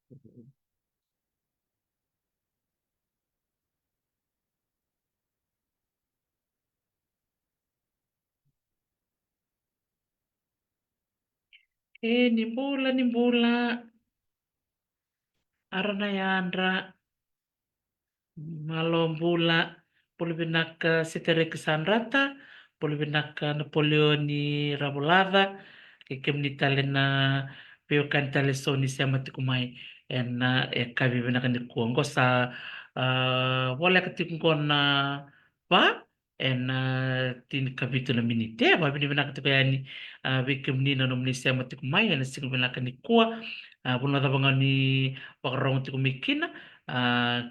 Nimbola, arana yandra, malombula, polivinaka Siterek Sanrata, polivinaka Napoleoni Ravolava, kekemnitalena peokan talesoni siama tikumai en kavivinaka ni kuongo sa wala katikongona pa en tin kavitu na minite ba binivinaka tikayani vikemnina no siama tikumai en singvinaka ni kuwa bunada bangani pakarong tikumikina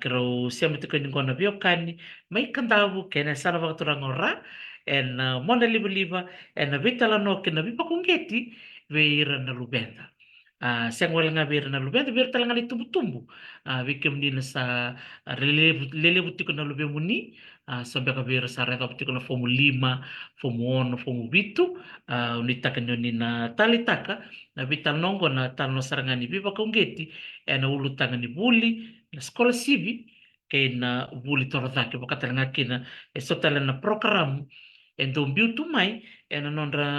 kero siamo te kani kona bio kani mai kandavu kena sana vakaturanga ora en mona liba en vitala no kena vipa kungeti veira na lubenda siang wala nga veira na lubenda veira talanga ni tumbu-tumbu vikem ni sa lele butiko na lube muni sampai ka veira sa reka butiko na fomu 5 fomu 1 fomu 8 unitaka ni na talitaka na vital nongo na talo sarangani vipa kungeti en ulu tanga ni buli na sekolah sivi kay na buli torodake bakatalanga kina sotala na program endo mbiu tumai ena nondra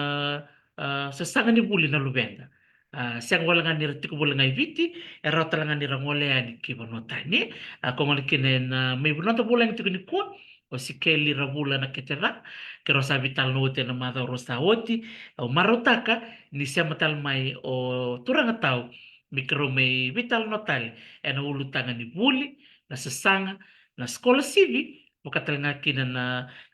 sasanga ni buli na lubenda siang wala nga nira tiko wala nga iviti era talanga nira ngole ani kiba notani kongol kina na may bunota bula ng tiko ni kuwa o si Kelly Rabula na ketera kero sa vital note na mata rosa oti o marotaka ni siya matal mai o turanga tao mikro may vital notal ena ulu tanga ni buli na sasanga na sekolah sivi makatalanga kina na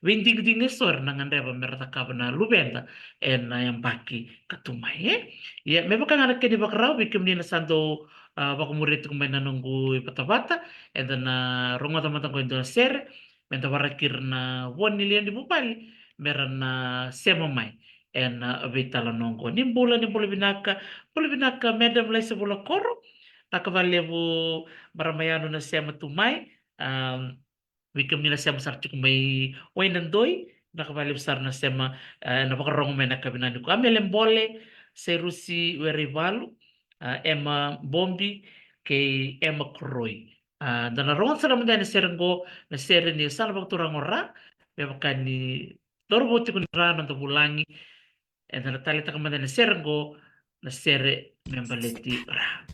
winding sor na ngandeba merata kaba na lubenda ena yang baki katumai ya memang kan anak kini bakarau bikin ni na sando bakumuri kumay na nunggu bata-bata and then rongo teman-teman ko ito share menta warakir na 1 million di bupali meron na sema mai en vitala nongko nimbola binaka medam lai sa bola koro takavalevo baramayano na sema tumai wikam nila sema sartik may wainandoi nakavale besar na sema napakarong may nakabinani ko amelembole serusi werivalu Emma Bombi kay Emma Croy dan narongan sa naman na serenggo na sere ni sana pagturang ora mewakan ni dorbo ti kunra ng tabulangi and natalita ka man na serenggo na sere membaleti ra.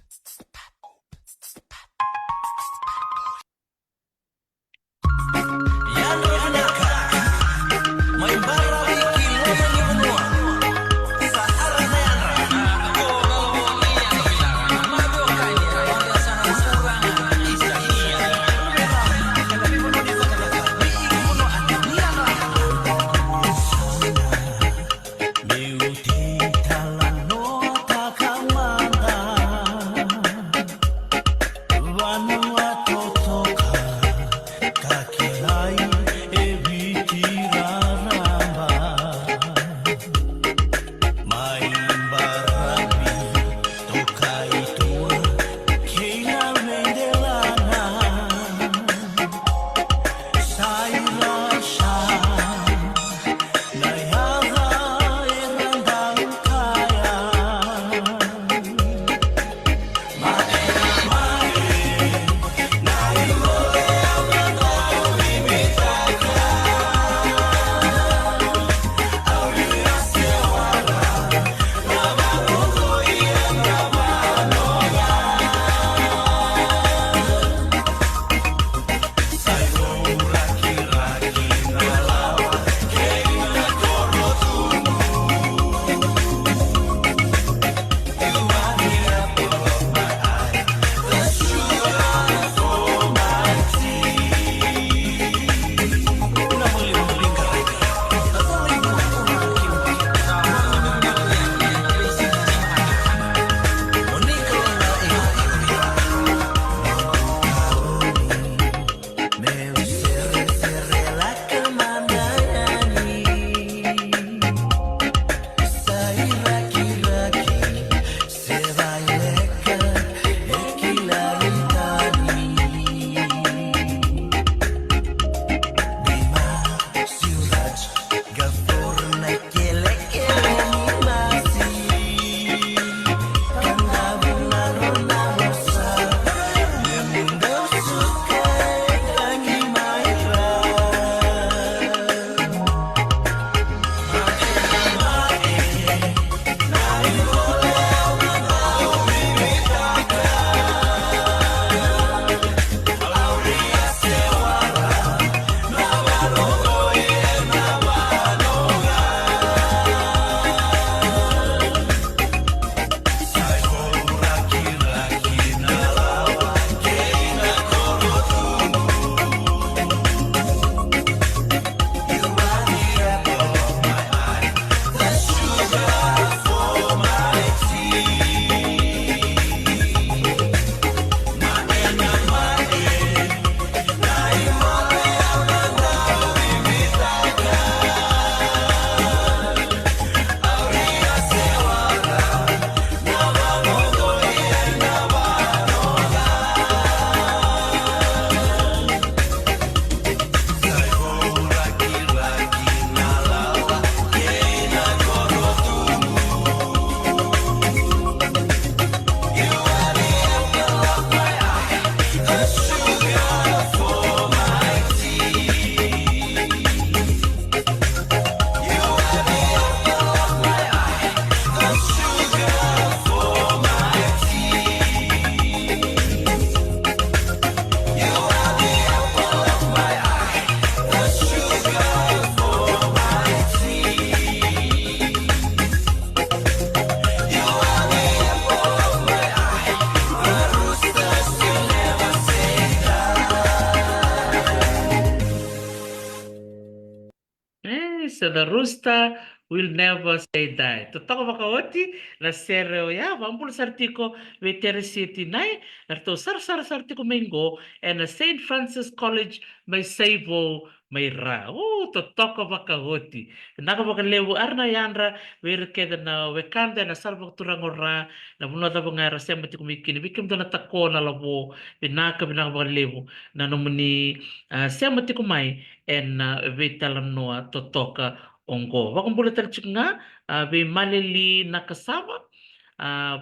and the rooster will never say die. Totoo baka oti na sereo ya vambulo sartiko vetere city nai narto sar sartiko mengo and St. Francis College may savo may ra. Oh, totoo baka oti. Naka baka lewu arna yandra ver keda na wekanda na salva turangora na bunota banga rasema tiko mikini bikim dona takona labo binaka baka lewu na nomuni sema tiko mai en vitala noa totoka ongo. Wakumbula talchik nga be malili nakasama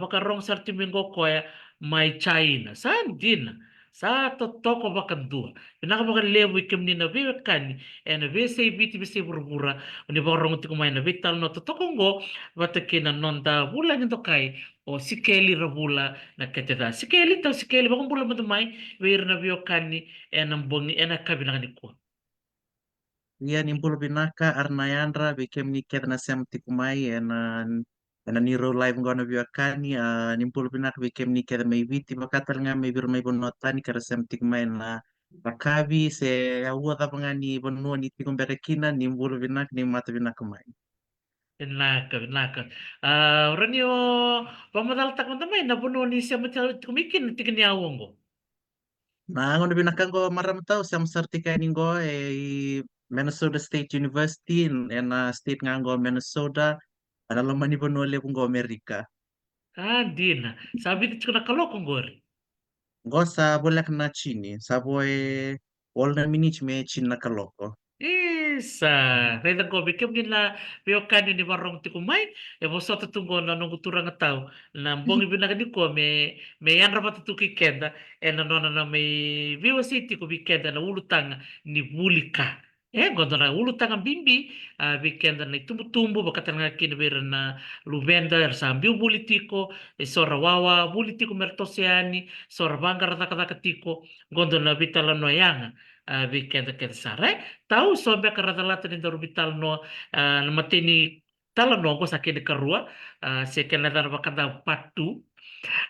wakarong sarti mingo koya may China. Saan din sa totoko wakandua. Pinaka baka lewo ikim ni na viwe kani en vi say biti bisi burbura ni wakarong tikumay na vital no totoko ngo watakina nonda bula nito kay o sikeli rabula na keteda. Sikeli tau sikeli wakumbula matumay wir na viwe kani en ang bongi en akabinaka ni ko. Ia nimbul binaka Arnayandra bikem niket na sem tikumai ena niro live ngona biakani nimbul binaka bikem niket mai viti bakatal nga mai bir mai bonotani kara sem tikumai na bakabi se awu ta pangani bonua ni tikum berekina nimbul binak ni mata binak mai. Naka. Ranyo pamadal takon tamay na puno ni siya kumikin tikin ni awongo. Na ngona binakang ko maram tau sem sertika ningo Minnesota State University state ngango Minnesota ana lamani bonua le pungo Amerika. Dina. Sabi ti na kalokong gori. Gosa bolak na chini, saboy wal na minich me chin na kaloko. Isa. Reda ko bikem nila pio kani ni warong ti kumay. E mo sa tutungo na nung turang tao. Na bongi binaka di ko me yan rapat tuki kenda. E na nona na may Viva City ko bikenda na ulutang ni bulika. Gondo na ulutang ang bimbi, bikenda na itumbo-tumbo, bakatan nga kinabira na lubenda, sambiu bulitiko, sorawawa, bulitiko mertosiani, sorabanga ratakatiko, gondo na bitala no yang, bikenda kenda sare, tau sombe karatalata ni darubital no, na matini tala no ko sa kinikarua, se kena darabakada patu,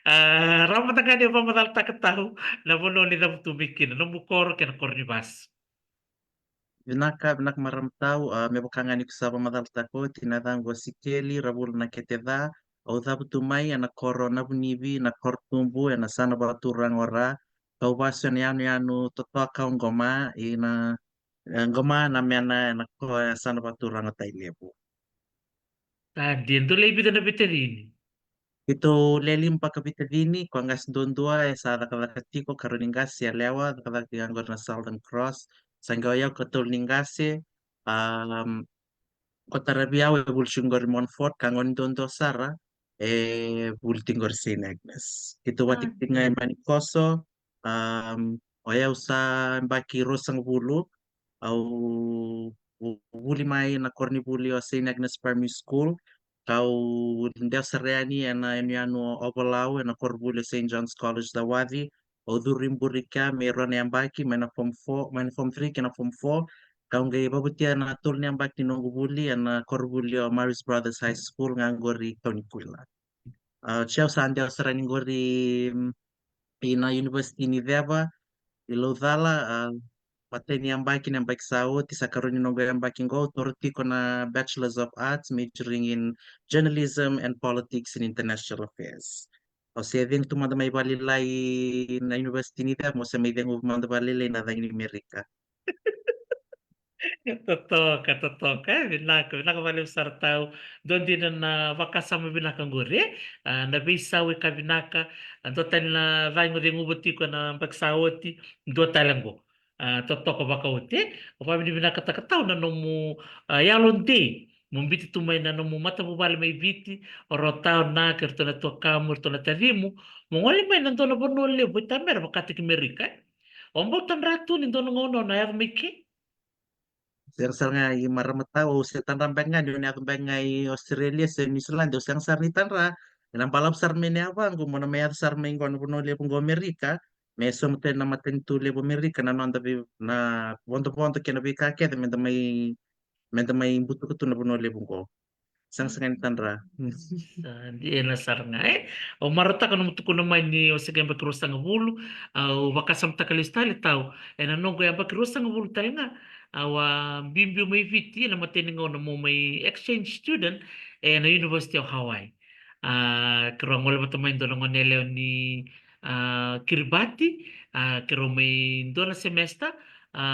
ramat nga di pa matal takataw, na puno ni dabutubikin, no mukoro kena kornibas. Binak maram tau me bokangani kusaba madal tako tinadang go sikeli rabul na keteda au tabu tumai ana korona bunibi na kortumbu ana sana baturang ora kau baso ni anu toto kau ngoma ina ngoma na mena na ko sana baturang tai lebu. Dentro lei vida na veterini. Ito lelim pa kapitadini ko angas dondua sa nakakatiko karuningas ya lewa nakakatiangor na Southern Cross sanggayaw katul ningase um, kota rabiaw e bulsungor Monfort kangon dondo sara bultingor Saint Agnes. Ito watik tingay Din. manikoso um, oyaw sa mbaki rosang bulu au buli mai na korni buli o Saint Agnes Primary School kau ndeo sareani ana anu obalau na korbuli Saint John's College Dawadi o durim burika meron yang baki mana form 4 mana form 3 kena form 4 kau ngai babutia na tul yang baki nonggu buli ana korbuli o Maris Brothers High School nganggori kau nikula. Ciao sandi sarani ngori ina university ni deba Ilodhala mateni yang baik saud isa karuni nogo yang baking go torti kona Bachelors of Arts majoring in journalism and politics and international affairs. O sea, din tu manda may balilay na university nita mo sa may ding manda balilay na dang Amerika. Totoka, binaka vale sartau, dondi na vakasama binaka ngore, na bisawi ka binaka, dotan na vango de nguboti ko na pagsawoti, do talango. Totoko baka uti, o pa binaka takataw na nomu yalonde, mumbiti tumay na nomu mata bubali may biti, oro tao na kerto na to kamur to na tarimu, mongoli may nandono bonole, buta mer bakati Amerika. Ombo tan ratu ni dono ngono na yav miki. Sir nga i maramata o sa tanrambang nga yun ako bangay Australia sa New Zealand o siyang sar ni tanra ilang palap sar may niya kung muna may sar may kung ano puno liya pong Amerika may sumten na matintu liya Amerika na nanda na ponto kinabi kakit may buto ko to na puno liya pong ko siyang sa nga tanra. Di na sar nga o marata ka naman ko naman ni o sige bakrusa nga bulu o bakasam takalistali tao e nanon ko yung bakrusa nga bulu tayo nga awa bimbio may viti na matiningao na mo may exchange student na University of Hawaii. Kero ngol matamay do na ngoneleo ni Kiribati, kero may do na semester,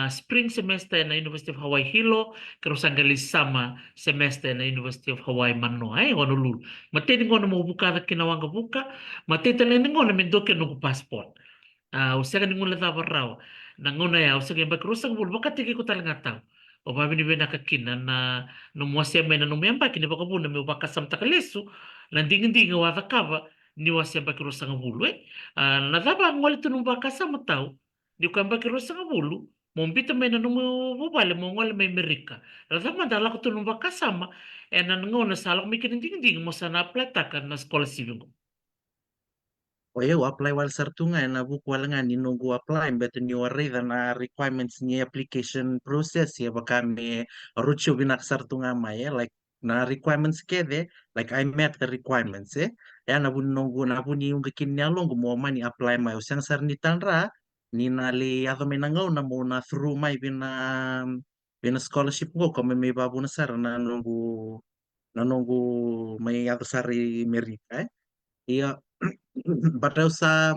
spring semester na University of Hawaii Hilo, kero sanggali sama semester na University of Hawaii Manoa, Honolulu. Matiningao na mo buka na kinawanga buka, matitaliningao na mendoke no passport. Usaga ni ngula tava rawa na ngona ya usaga ba krusa bul baka tiki ko talaga tao o ba bini bena kakina na no mwase mena no myamba kini baka buna me baka samta kalesu na dingin wa kava ni wase ba krusa ngabulu na taba ngole tu baka sama tao di ko ba krusa ngabulu mombita mena no mo bale mo ngole me Amerika na taba dala ko tu baka sama na ngona salak mikin dingin mo sana plata kan na sekolah sivil. O eu apply wal sartunga na buku wal nga ni nunggu apply beto ni warida na requirements ni application process ya baka me ruchu binak sartunga ma ya like na requirements kede like I met the requirements ya na bun nunggu na bun ni yung kikin niya long mo mani apply ma usang sar ni tanra ni na li ato may nangaw na mo na through may bina scholarship ko kung may babu na sar na nunggu may ato sari Amerika iya Badao sa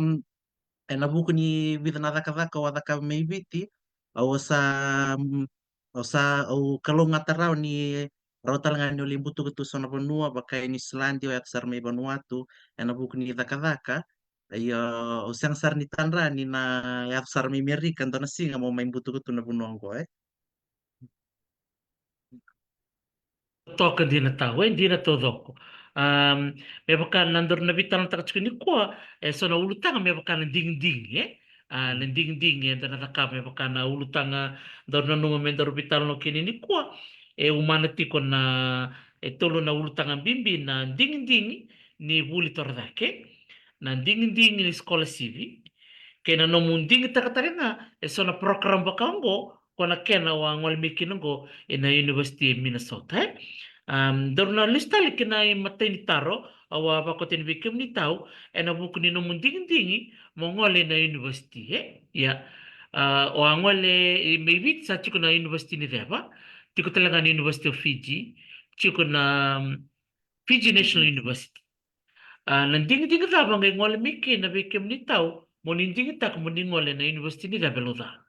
nabuko ni vida nadakadaka o adaka may biti o sa o kalunga taraw ni raw talaga ni ulimbuto gitu sa na Banua baka ni Islandia o at sar may Vanuatu nabuko ni dakadaka ay o siyang sar ni tanra ni na at sar may Amerika ando na singa mo may buto gitu na Banua ko Toka di na tao, hindi na to doko. May baka nandor na bitan ng takachko ni ko, so na ulutang may baka ng ding-ding, ng ding-ding, na nataka may baka na ulutang dor na nung may dor bitan no kini ni ko, umanati ko na tulo na ulutang ang bimbi na ding-ding ni Buli Tordake, na ding-ding ni Skola Civi, kaya na munding itakatarina, so na program baka ngo, kung na kena wa ngwal mikinungo na University of Minnesota. Dorna listali kina matay ni taro, awa ba ko tinbikim ni tao, na buko ni munding-dingi, mongole na university, ya. O angwale, maybe sa chiko na university ni Deva, tiko talaga na University of Fiji, chiko na Fiji National University. Nanding-ding tabang ngay ngwale miki na bikim ni tao, moninding tak moningole na university ni Deva Loda.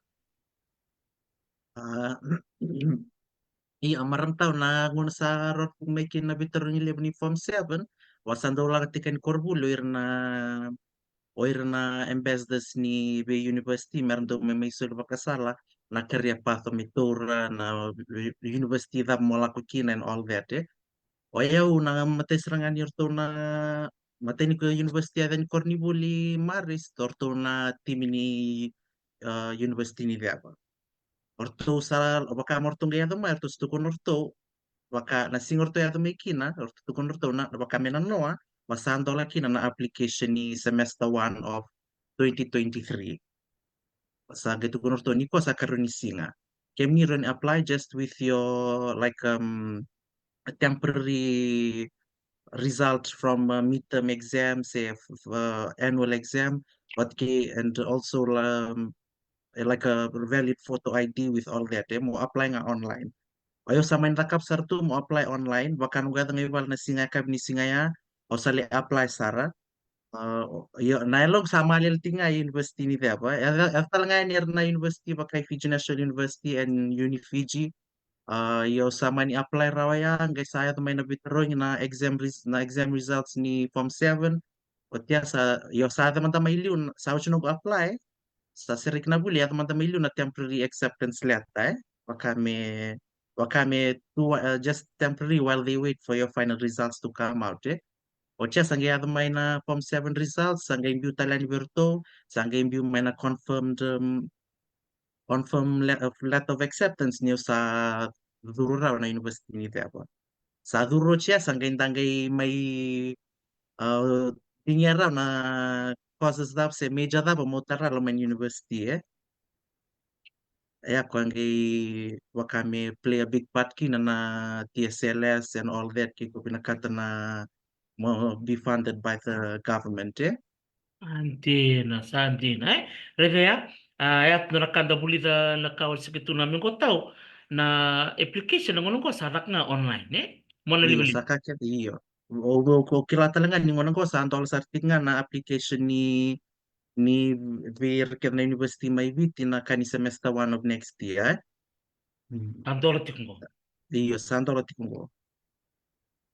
Iya, marantau na nguna sa rot may kinabitaro ni Leban ni Form 7, wasan daw lang tikan korbulo na ambassadors ni Bay University, meron daw may sulba kasala na career path o mitura na university da Molakukina and all that O ayaw na matay serangan yurto na matay ni ko university adan Cornibuli Maris, torto na team ni university ni Diaba. Orto sa baka mortong gaya ma orto stukon orto baka nasing orto ya may kina orto tukon orto na baka menan noa masando la kina na application ni semester 1 of 2023 sa gitu kun orto ni ko sa karon ni singa kemi ron apply just with your like a temporary result from midterm exam say annual exam and also like a valid photo ID with all that mo apply nga online. Ayo sa main takap sartu mo apply online bahkan uga tengibal na singa kab ni singaya o sali apply sara yo nailog sama lil tinga university ni apa after nga ni na university bakay Fiji National University and Unifiji yo sama ni apply rawaya guys saya to may nabitro na na exam results ni Form 7 o tiya sa yo sa teman-teman iliun sa usunog apply sa sirik na buli at teman-teman iliun na temporary acceptance letter wakame just temporary while they wait for your final results to come out Ocha sangay ada may na Form 7 results sangay imbiu talan berto sangay imbiu may na letter of acceptance niyo sa duro raw na university ni apa sa duro siya sangay tanggay may tingya raw na courses daw sa major daw mo tara man university kung wakame play a big part kina na TSLS and all that kiko pinakata na mo be funded by the government Antena, sa antena. Revea, ayat no nakanda buli da nakawal sa gitu namin ko tao. na application ngono ko sadak nga online mo na Iyo, libeli. sakaket iyo. O kilala nga ni ngono ko sa antol sartik nga na application ni ver ke na university may viti na kani semester 1 of next year. Mm. Andolo tik ngo. Iyo, sa antol tikungo.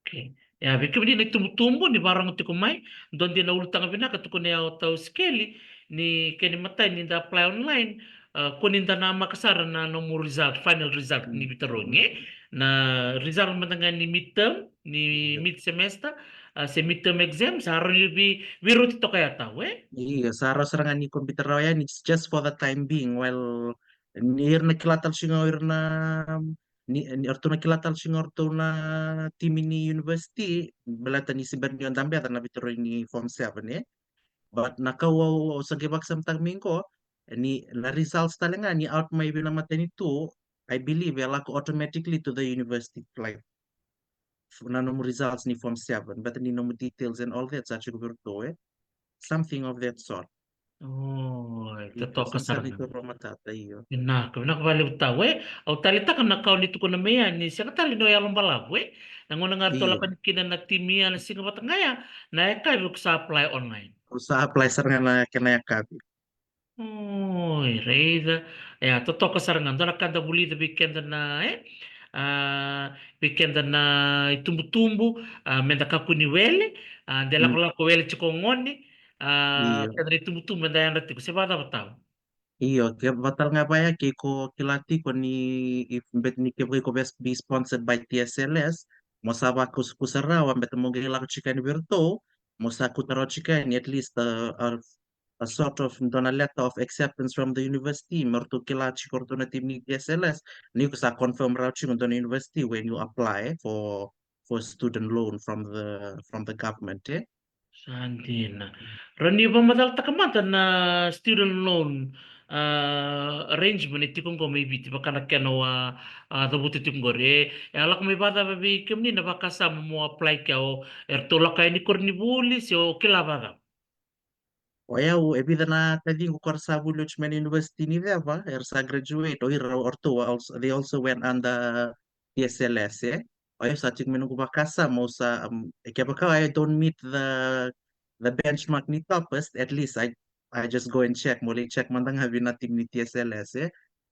Okay. Ya, bikin dia tumbuh ni barang tu kumai, don dia na ulutang bina katu kuni au tau skeli ni keni mata ni da apply online, kuni da nama kasar na nomor result, final result ni bitaronge, na result matanga ni midterm, ni Iyo. mid semester, se midterm exam, saro ni biru tito kaya tau Iya, serangan ni komputer rawayan it's just for the time being. While nir na kilatal singa na ni orto na kilatal singa orto na tim ini university belata ni si bernion dambe na bitoro ni form 7 But nakawaw sa gibak samtang mingko ni na results talaga ni out may binamatan ito I believe yala ko automatically to the university like na no results ni form 7 but ni no details and all that sa siguro something of that sort. Oh, Ito, totoo sinsan kasar. ito Romatata iyo. Nak bali utawe au talita kan nakau ni tuko na meya ni siya tali no yalong balabwe nangon nga tola Iyo. kan kina na timia na singa batangaya na eka ibu sa apply online. Usaha apply nga na kinayakabi. Oh, reida ya totoo kasarangan dala kada buli da weekend na weekend na itumbu-tumbu menda kakuni wele dela Mm, ko lang ko wele chikongoni Iyo. kada itumbu-tumbu menda yan rati ko sebada bataw. Iyo. Kaya batal nga ba ya ko kilati ko ni if bet ni kaya ko best be sponsored by TSLS mosaba ko kusarawa bet mo gila ko chika ni Berto mosa ko taro chika ni at least a sort of dona letter of acceptance from the university merto kila chikorto na team ni TSLS ni ko sa confirm raw chikon dona university when you apply for student loan from the government Santina. Rani ba madal takamata na student loan arrangement iti kung may biti baka nakano dabuti tinggore. Alak may bata ba bi kemni na baka sa mo apply ka o ertola kay ni kornibuli o kilabada. Oya, ebida na tadi ko sa Bulutch University ni Veva, sa graduate, o ira orto, they also went under PSLS, Oya, sa chik minung kubakasa mo sa, kaya baka I don't meet the benchmark ni topest, at least I just go and check, muli check man lang habi na team ni TSLS,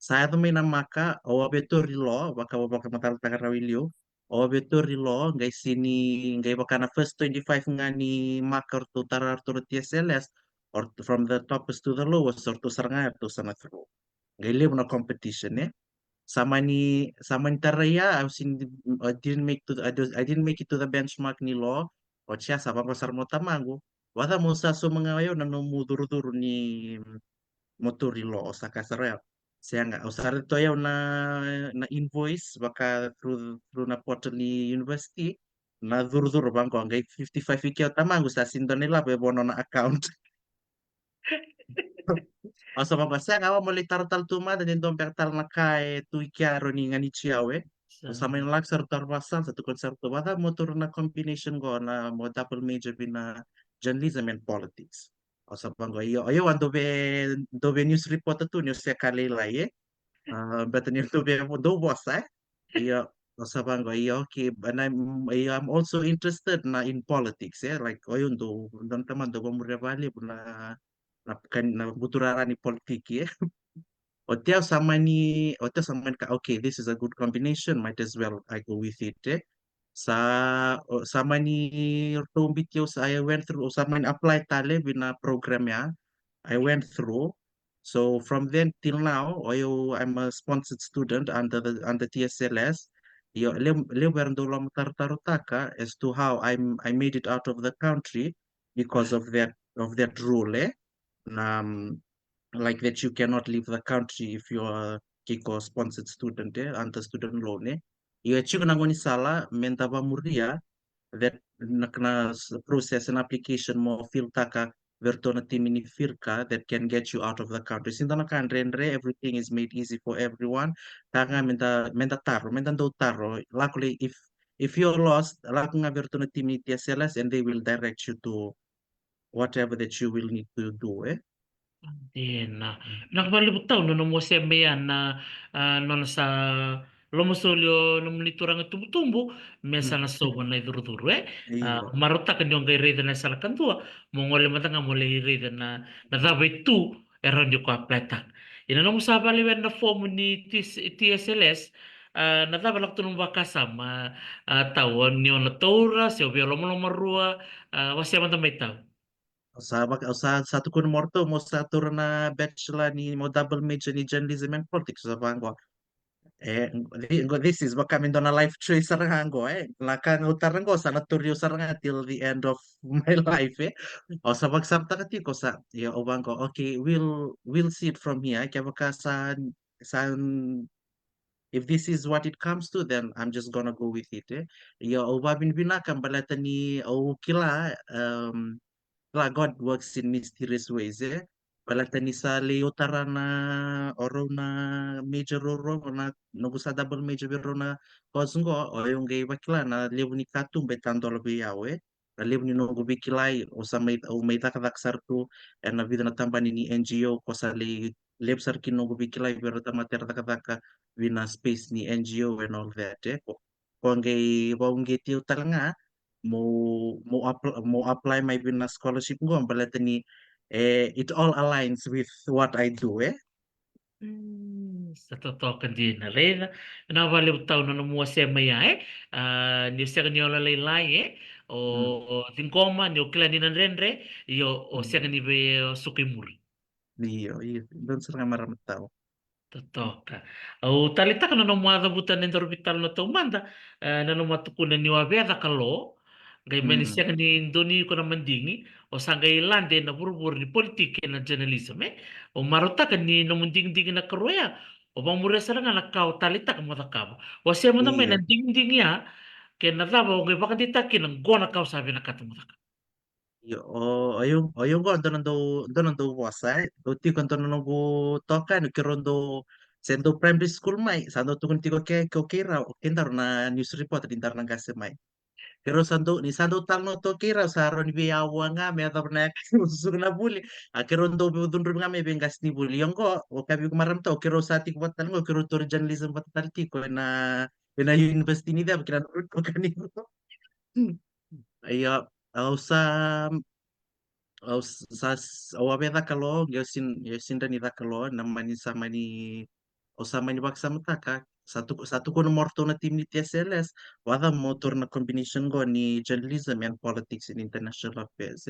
Sa ito may namaka, o abeto rilo, baka matal tagarawilyo, o abeto rilo, ngay sini, ngay baka na first 25 nga ni Makar to tarar to TSLS, or from the toppest to the lowest or to sarangaya to sanatro. Gayle na competition Sama ni Taraya, I didn't make I didn't make it to the benchmark ni law. O siya sa papasar mo tamago. Wala mo sa so mga ngayon na numuduro-duro ni motori law o sa kasaraya. Siya nga, o sa rito ayaw na invoice baka through na portal ni university na duro-duro bang ko hanggang 55 ikaw tamago sa sindo nila bono na account. Asa mabasa nga mo litar-tal tuma dan dong pertal na kay tu ikyaro ni nga ni Chiawe. Sa may laksar tarwasan sa tukod sa bata motor na combination ko na mo double major bina journalism and politics. O sa panggo ayo dobe news report tu news ya kalila but ni dobe mo do boss iyo o sa panggo okay and I'm also interested na in politics like oyun do don teman do mo revali na na buturara ni politiki Hotel sama ni okay, this is a good combination, might as well I go with it Sa sama ni Rumbit I went through sama ni apply tale bina program ya. I went through. So from then till now, I'm a sponsored student under TSLS. Le berndolo tartarutaka as to how I made it out of the country because of that rule like that you cannot leave the country if you are Kiko sponsored student under student loan Iyo chico nangoni sala mentaba muria that process an application mo filtaka vertona timini firka that can get you out of the country. Sinta na rendre everything is made easy for everyone. Taka menta do taro. Luckily if you're lost, laku nga vertona timini TSLS and they will direct you to whatever that you will need to do Din na nakabaliw taw no mo sembe yan na no sa lo mosolio no monitorang tumbu-tumbu mesa na Mm. soba na iduru-duru Iya. maruta kan yung reda na sala kantua mongole matanga mole reda na dava itu eron di ko apleta ina no musaba liwen na form ni TSLS na dava lakto nung bakasa tawon ni on toura se obio lomo marua wasi amanta may tao. Sa satu kun morto mo sa tur na bachelor ni mo double major ni journalism and politics sa bangko. This is baka min na life choice sarang ko Lakang utarang ko sa naturyo sarang till the end of my life O sa pagsabta ka ko sa o bangko. Okay, we'll see it from here. Kaya baka sa if this is what it comes to, then I'm just gonna go with it. O babin binakang balata ni o kila God works in mysterious ways. Balata ni sa leotara na oro na major oro na nagusa double major biro na kozungo o yung gay bakila na lewu ni katum betando labi yawe. Na lewu ni no gubikilay o may takadak sartu na vida na tambani ni NGO ko sa lep sarkin no gubikilay pero tamater takataka vina space ni NGO and all that. Kung gay tiyo talanga mo apply may na scholarship ko ang balata ni it all aligns with what I do Sa totoo ka din na rin. Nawaliw taon na numuwa siya maya ni siya kanyo lalaylay Mm, o tingkoma ni o kila ni nanrenre o siya mm. kanyo sukimuri. Iyo doon sa nga maraming tao. Totoka. O talita ka na nung mga butan ng orbital na tumanda, na nung matukunan ni Wabeda ka lo, gay Mm, manisya ni Indoni ko naman dingi, o sanggay lande na burbur ni politike na journalism o maruta ka ni nung ding na karoya, o bang mura sa nga nakaw talita ka matakaba. O siya mo naman iyo ang ding ya, kaya nataba o gay baka ditakin ang gona kaw sabi na katumutaka. iyo oyong ko doon do wasay uti ko doon go toka no kirondo sendo primary school mai sando tukun tiko ke kira kintar na news report dintar na kasemai. Pero sando talno to kira saron biyawa nga me atar na susug na buli. Akiron do dundun nga me bengas ni buli. Yung ko o kabi ko maram to kiro sa tik batal ngo kiro to journalism batal ko na university ni da kira ko kanino. Ayo au sa wabe da kalo yosin da ni da kalo na mani sama ni o sama ni baksa mataka satu ko nomor to na team ni TSLS wada motor na combination go ni journalism and politics in international affairs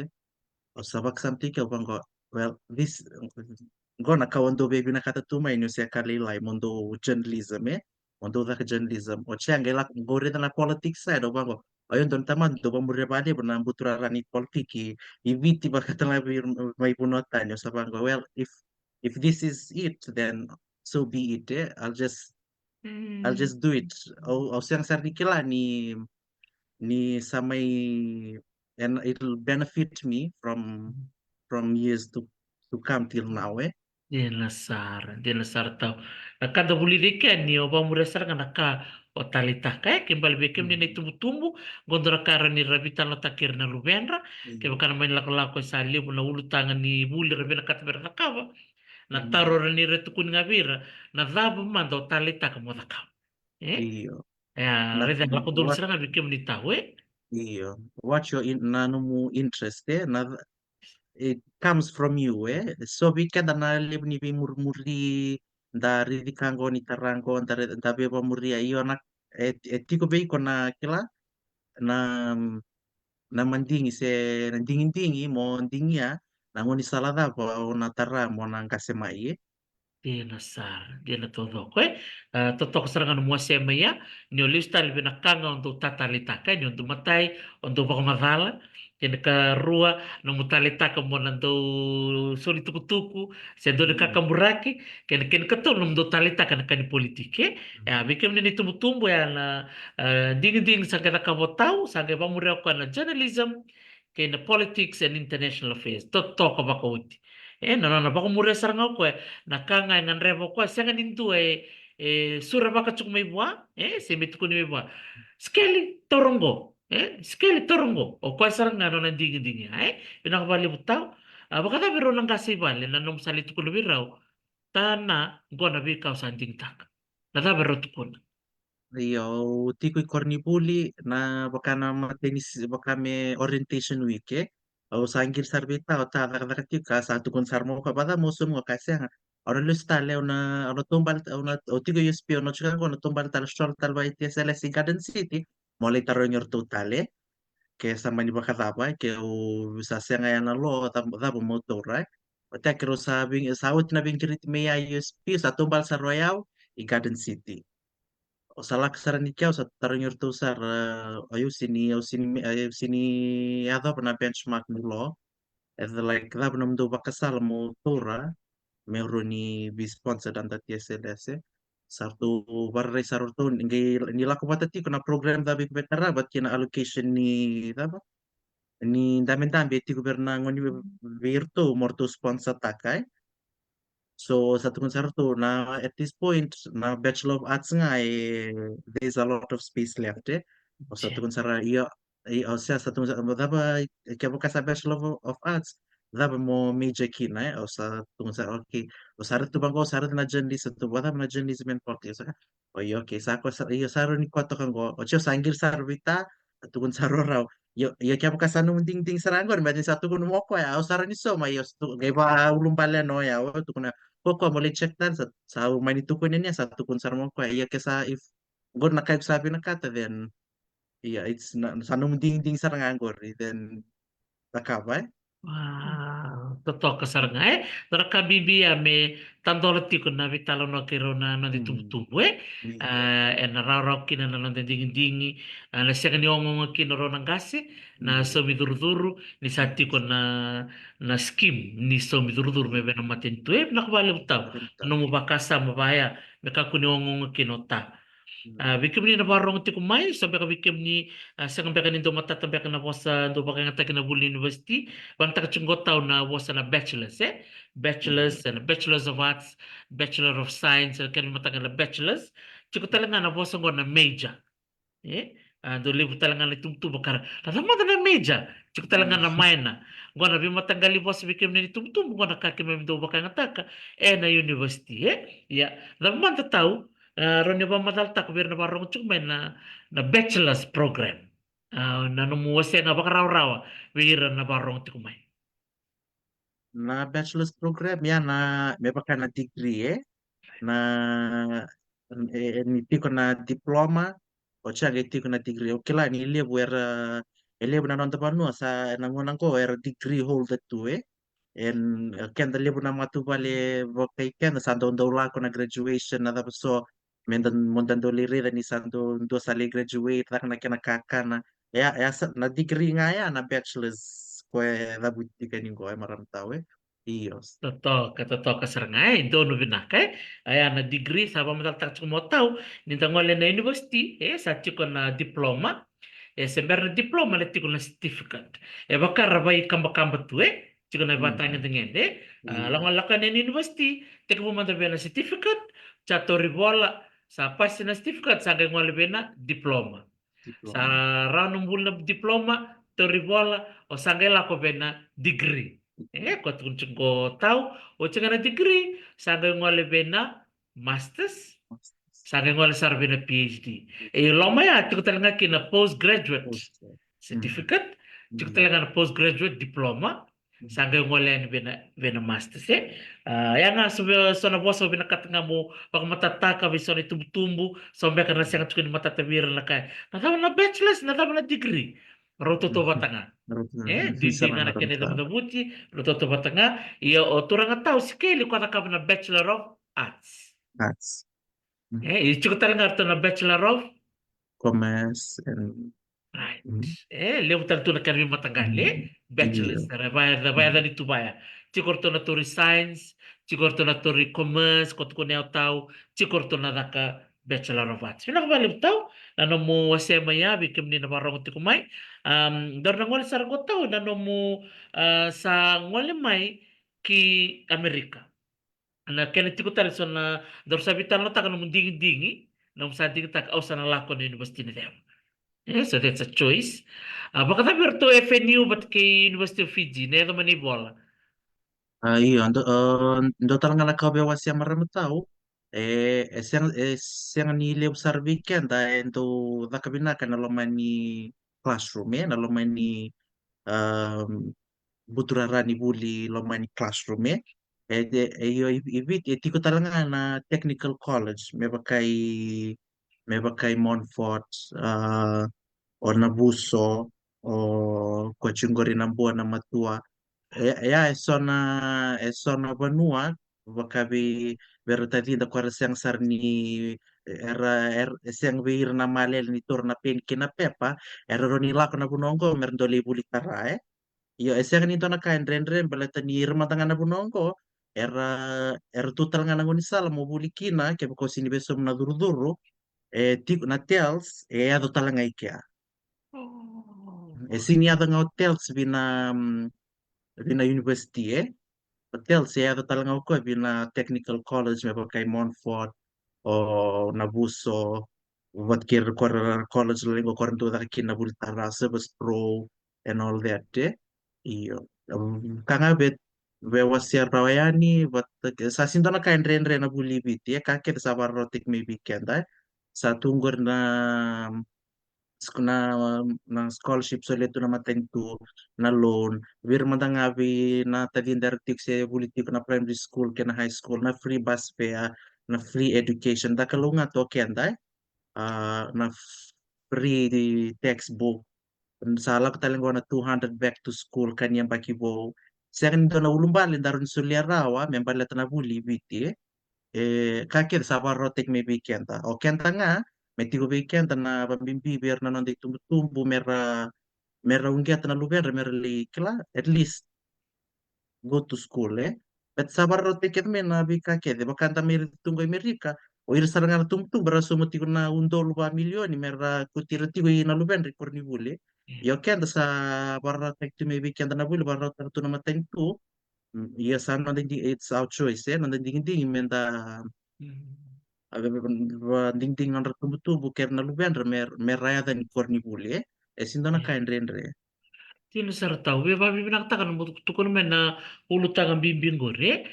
o sa baksa mtika bango well this go na kawando baby na katatuma inyo siya kalilay mondo journalism mondo da journalism o siya ngela gore na politics side o bango ayun don taman do bamure bali na butura ni politiki ibiti ba katala may punotan nyo sa bango well if this is it then so be it I'll Hmm. just do it o siyang sarikila ni sa may and it'll benefit me from years to come till now Dia nasar tau. Kada buli deke ni oba murasar kana ka o talita ka kembal bekem ni Mm. tumbu-tumbu gondora kara ni rabita no takir na lubenra ke Mm. bakana main lako-lako sa libu na ulu tangan ni buli rabina kata berakawa na Mm. taro ni retukun ngabira na dhabu manda o talita ka mo ka. Iyo. Ya Na reda lako dulu what seranga bekem ni tahu iyo. What your nano mo interest na it comes from you so bika da na lib ni murmuri dari di kango ni tarango dari dabe ba muria iyo na etiko be ko na kila na na mandingi se na dingin dingi mo dingia na ngoni salada po na tara mo na kasemai Dia nasar, dia na todo ko totok serangan mo siya maya, ni lista libi nakanga untuk tatalitaka, ni untuk matay, untuk bakamadala, kaya nakarua, na mutalitaka mo nando soli tuku-tuku, siya do nakakamburaki, kaya katul nung talitaka na kani politike, bikim ni tumbo ya na ding-ding sa kada kabotao, sa kada pamureo ko na journalism, kaya na politics and international affairs, totok ka baka uti. No, baka mura sarang ako nakanga nan revo kwa sanga nintu sura baka chuk may bua se mit ko ni bua skeli torongo skeli torongo o kwa sarang ano nan dingi dingi pinakabali butaw baka ta biro lang kasi bali nanom salit ko biraw tana gona bi kaw sa ding tak na ta biro tukon Io tico i cornibuli na bakana matenis bakame orientation week au sangir sarbita o ta ka sa tukun sarmo ka bada musun mo kasi nga ora lo stale una tumbal una o tico io spio no chukan ko na tumbal tal short tal ba iti sala si Garden City mo le taro nyor totale ke sa mani bakataba ke o sa senga yana lo ta motor right o ta kero sabing sawit na bingkirit me ya USP sa tumbal sa Royal i Garden City. O salah kasaran ikaw sa taranyor to sar ayo sini ada pernah benchmark mulo as like da pernah mendo bakasal mo tora meron ni bi sponsor dan tati SLS sarto barre sarto nila ko batati ko na program da bi betara bat kina allocation ni da ba ni damen dambe ti goberna ngoni virtu morto sponsor takai. So satu konserto na at this point na Bachelor of Arts nga there's a lot of space left O satu Sì. konsera o sea satu konsera daba kaya buka sa Bachelor of Arts daba mo major kina o satu konsera okay o sara tu bangko sara na journalist tu wala na journalism and politics o okay sa ko sa iyo saro ni kwato kan go o siya sangir sarbita tu konsera raw yo kaya buka sa nung ding ding saranggon imagine satu kuno mo ko ya o sara ni so may gaya ba ulum pala no ya o tu Poko mo check tan sa manito ko niya sa tukun sa mo ko iya kesa if gor nakagsabi na kata then yeah it's na sa nung ding ding sa ngangor then nakabay. Wow, totoo ka saranga tara kabibi me tandora tiko na vitalo no kero na di Hmm. tumtumbo Iya. e na raro kina na nanda dingi dingi na sega ni ongo kino ro nangasi na Iya. so miduruduru ni sa tiko na skim ni so miduruduru me Iya. bena matentu na kubali utau Renta. no mo bakasa mabaya me kakuni ongo kino ta. Hmm. Bikim ni nabarong ti kumay sampai ka bikim ni sa kambe kanin do mata tambe ka na bosa do baka ngata na buli university banta ka chungo taw na bosa na bachelors Iya. bachelors and bachelors of arts bachelor of science kan mata ka na bachelors chiko talaga na bosa ngo na major do libu talaga na tumtu bakara tata mata na major chiko talaga na minor ngo na bi matangali bosa bikim ni tumtu ngo na kakim do baka ngata ka na university ya da manta tahu ron ba madalta ko na barong chukmen na bachelor's program. Na numuwase nga baka raw-rawa wira na barong tikumay. Na bachelor's program ya na may baka na degree na niti ko na diploma o siya iti ko na degree okay lang iliab wera iliab na nonton panu sa nangunang ko era degree holder tu and ken dali na matu bale vokai ken sando dola ko na graduation na tapos so mendan mondan doli re ni sando do sali graduate tak na kena kaka na na degree nga ya na bachelor's ko da buti kanin ko ay maram tawe iyos Totoo ka sarangay, dono binakay. Ayan, na degree, sa mataltak mo tao, nintangwala na university, sa tiko na diploma, sember na diploma, na tiko na certificate. Baka rabay kamba-kamba tu, tiko na batanya dengan, iya langan lakan na university, tiko mo mantabi na certificate, chato ribola, sa pas na certificate, sa kaya ngwala na diploma. Sa diploma round na diploma, to ribola, o sa kaya lako na degree. Kwa tunjuk ko tau, o tsaka na degree, sabi ngole bena masters, sabi ngole sarbi na PhD. Yung lomaya, tsaka talaga kina postgraduate post certificate, tsaka iya talaga na postgraduate diploma, sabi ngole na bena masters yan nga, so na boss, sabi na katanga mo, pag matataka, biso na tumtumbo, so may ka na siyang tsaka ni matatawira na kaya. Natama na bachelor's, natama na degree. Roto to batanga. Dindi sarang nga na maram tawe kinedamdabuti, lutoto batanga, iyo o turang tao sikeli kwa nakaba na Bachelor of Arts. that's Ichiko talaga ito na Bachelor of commerce and Right. mm, Lewu tanto na kami matagali, iya bachelor's na bayad na dito baya. Chikorto na turi science, chikorto na turi commerce, kot ko na tao, chikorto na naka Bachelor of Arts. Pinakabalib tao, nano mo wasema ya, bikim ni nabarong ti kumay. Dar na ngwali sa ragot tao, nano mo sa ngwali may ki Amerika. Na kaya ti ko tali so na dar sabi talo ta kanong dingi-dingi, na sa dingi ta kausa na lako na university na dem. So that's a choice. Baka tabi to FNU but kay University of Fiji, na ito manibola. iya ando talaga nakabawas yang maram tahu siang ni usar weekend ento da kabinaka na lomani classroom na lomani um, buturarani buli lomani classroom io ibit tiko talanga na technical college me bakai Montfort o Nabuso o kwa chingori na mbua na matua ya esona banua bakabi bertadi da kwara siang sarni siang bir na malel ni tur na pen kina pepa era roni lako na bunongo merndole buli tara iyo siang ni to na kain ren baleta ni irma tanga na bunongo era tutal nga nangoni sala mo buli kina ke ko sini besom na duru tik na tels ado talanga ikea Oh. sini ada nga hotels bina university hotel se ada talanga ko bina technical college me pakai Montfort o Nabuso what kir kor college lingo kor tu da kina bul tarasa bas pro and all that iyo kanga bet be wasiar rawayani but sa sintona kain ren na buli biti kake sabar rotik maybe kenda sa tunggur na na scholarship soleto na matentu na loan wir madangavi na tadindartik se politik na primary school ke na high school na free bus fare na free education da kalunga to kenda na free textbook sala ko talaga na 200 back to school kanyang pakibo second do na ulumbali daron sulyarawa membalat na buli biti kakit sa rotek may weekend o kenta nga may tigo weekend na pambimbibir na nanday tumbo mera ungiat na lugar mera kila at least go to school but sa rotek ket men na bi kakit de bakanta mer tunggo Amerika o ir saranga tumtum beraso mo tigo na 1 milioni mera kutira tigo na lugar rekor ni bule yo kenta sa rotek tu may weekend na bule rotek tu na mateng tu iya sa nanday it's our choice nanday ding menda Mm. ding non tumbutumbu ker na luben mer raya dan korni bule sindo na Yeah. kain rendre Tino sartau we ba bibina takan mo tukon men na ulu tagan bimbing gore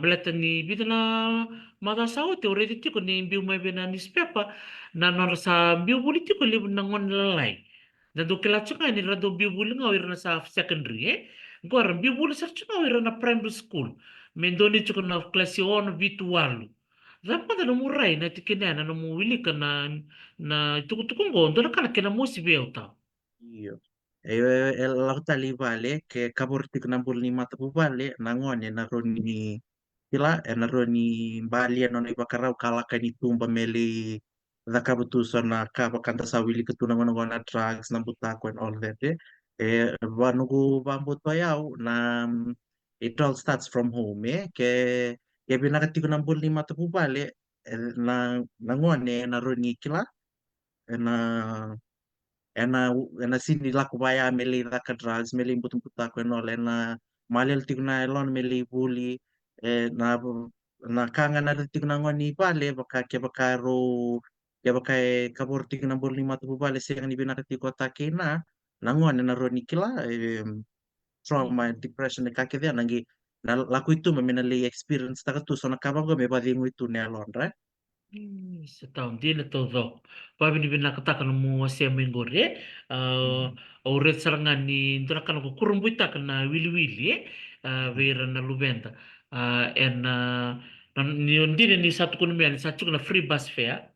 belata ni bidana mata sao te already tiko ni biu mai bena newspaper na nor sa biu buli tiko libu na ngon lalai na do kela chunga ni rado biu buli nga wira na sa secondary gor biu buli sa chunga wira na primary school mendoni chiko na klase 1 vitu walu Zapa da murai na tikene na mu wili kana na tukutukungo ndo na kala kena mo si beuta. iyo lau tali vale ke kabortik na bul ni mata bu vale na ngone na roni kila na roni bali no na ibakarau kala kani tumba meli da kabutu so na kaba kanta sawili ketuna ngona ngona drugs na butako and all that banugu bambu to yau na it all starts from home ke binakatigo na bul ni mata bu vale na na ngone na roni kila na ena sini laku baya meli raka drugs meli butum putako enol ena malel tigna elon meli buli na kanga na tigna ngoni bale baka ke baka ro ke baka kabor tigna boli matu bale siang ni binaka tiko takina na ngone na ro nikila trauma depression ne kake dia nangi na laku itu memena li experience taka tu sona kabango me badingu itu ne alon right Setahun dia na todo. Pabi ni binakatakan mo siya mengore. Oret serangan ni interakan ko kurumbuita kana wili-wili vera na lubenta. And ni hindi ni satu kuno mian satu na free bus fare.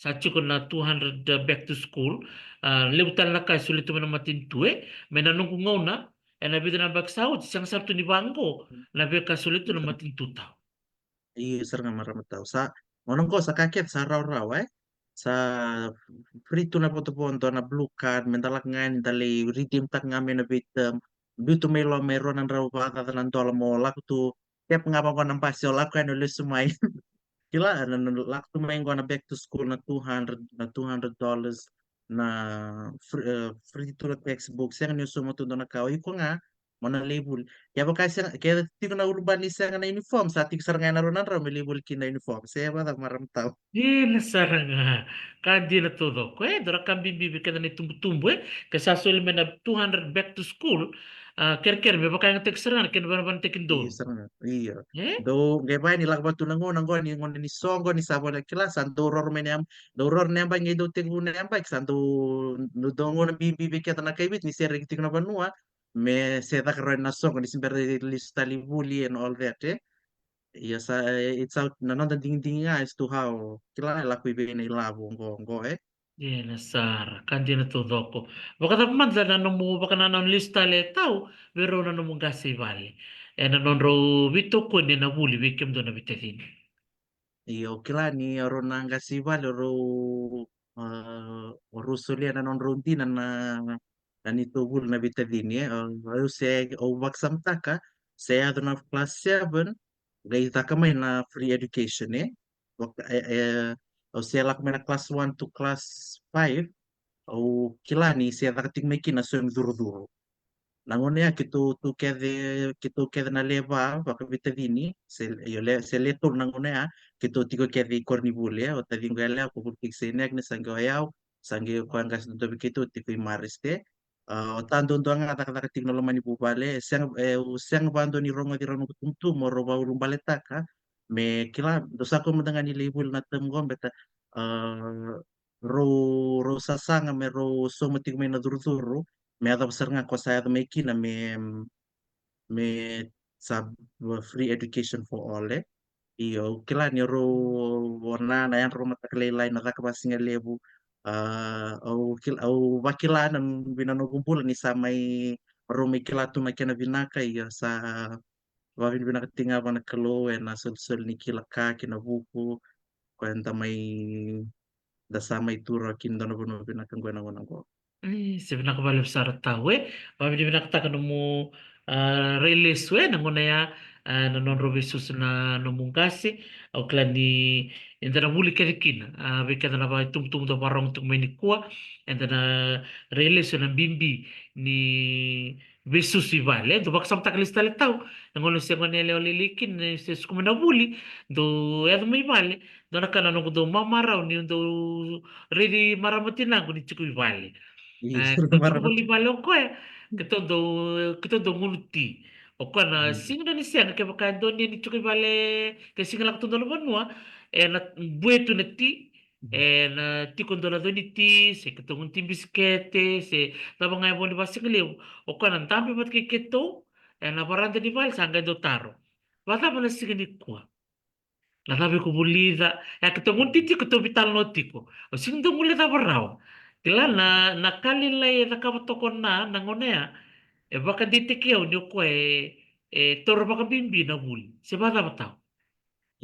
Satu na 200 back to school. Lebutan na kay sulit mo na matintue. May nanong ngona. And nabida na bagsahod. Siyang sarto ni bangko. Nabi ka sulit na matintuta. Iya, sering marah tahu. Orang kok sa kaget sa raw sa frito na ponto na blue card mentalak ngan dali redeem tak ngamen na bitem bitu melo meron ang raw baka tanan dola mo lak tu tiap ngapa ko nang pasyo lak kan ulit sumay kila lak tu main ko na back to school na 200 na $200 na free to textbook siya nga sumo tu na kao iko nga mana label ya ba kasi kaya tiko na urban ni siya nga na uniform sa tik sarangay na ron raw may label kina uniform siya ba maram tao Ila saranga kadila todo ko dora kambi bibi kada ni tumbu tumbu ke sa soli mena 200 back to school Ker-ker me baka yang tek serangan ken ban tekin do. Iya sana. Iya. Eh? Do ngai bai ni lak batu nango nango ni ngon ni songo ni sabo na kila santo ror menyam do ror nem bai ngai do tek bu nem bai santo no dongo na bibi be kata na kaibit ni sere tik na banua me se tak ro na songo ni simper lista li buli and all that eh. Yes, it's out nanonda ding-dinga as to how kila laku ibe ni labo ngo eh. Yena sar kanji na tudoko. Baka ta manza na nomu baka na non lista le tau vero na nomu gasi vale. E na non ro vito ko ni na buli vikem do na vitedin. Iyo kila ni oro nanga sival oro oro solia na non rontina na nito bul na bitadini eh. Ayo se o baksam taka se ado na class 7 gai taka may na free education eh. O se lak may na class 1 to class 5 o kila ni se taka may kinasyon duro-duro. Nangonea kitu kede na leva baka bitadini se letul nangonea kitu tigo kede kornibule o tadingo ele ako putik sinek ni sanggo ayaw sanggo ko angas do kitu tiko imariste o tando ndo anga taka tingno mani bubale siang bando ni rongo di rongo tumtu moro ba ulum baletaka me kila dosa ko mendangani libul na temgom beta uh, ro ro sasanga me ro somatik me na duru me ada besar nga ko saya may kina me sab free education for all eh iyo kila ni ro warna na yan ro mata kalay na kakabasi nga lebu au bakila nan binanogumpul ni sa may ro may kila tu na kina binaka iyo sa wabin binaka tinga ba na kalo na sul ni kila ka kinabuku kwenta may dasa may turo kindono binaka ngwana ngwana ko. Sebenarnya balik besar tahu babi di binak taka nomu rilis na ngona ya na non robe sus na nomu gasi au klani enda na muli kerikin beka na ba tum do barong tum meni kuah enda na rilis na bimbi ni besus vale do bak sam tak lista le tau na ngona se ngona le ole likin se skuma na muli do ya do mai vale do na kana no do mamara ni do redi maramati na ni chukui vale. Iya, Kita marah beli balok ko kita do nguluti. O ko na betul. sing na ni siya ke baka do ni chuki bale ke sing lak to do banua e na buetu na ti e na ti kon do na do ni ti se ke to ngun tim biskete se taba ngai bon ba sing lew. O ko na tambe bat ke keto e na baranda ni val sanga do taro. Bata bana sing ni ko. La sabi ko bulida ya que tengo un titi que to vital notiko o sin do mulida barraw tila na kalila e da kaba to na ngonea e baka dite ke o ko toro baka bimbi na buli se bada bataw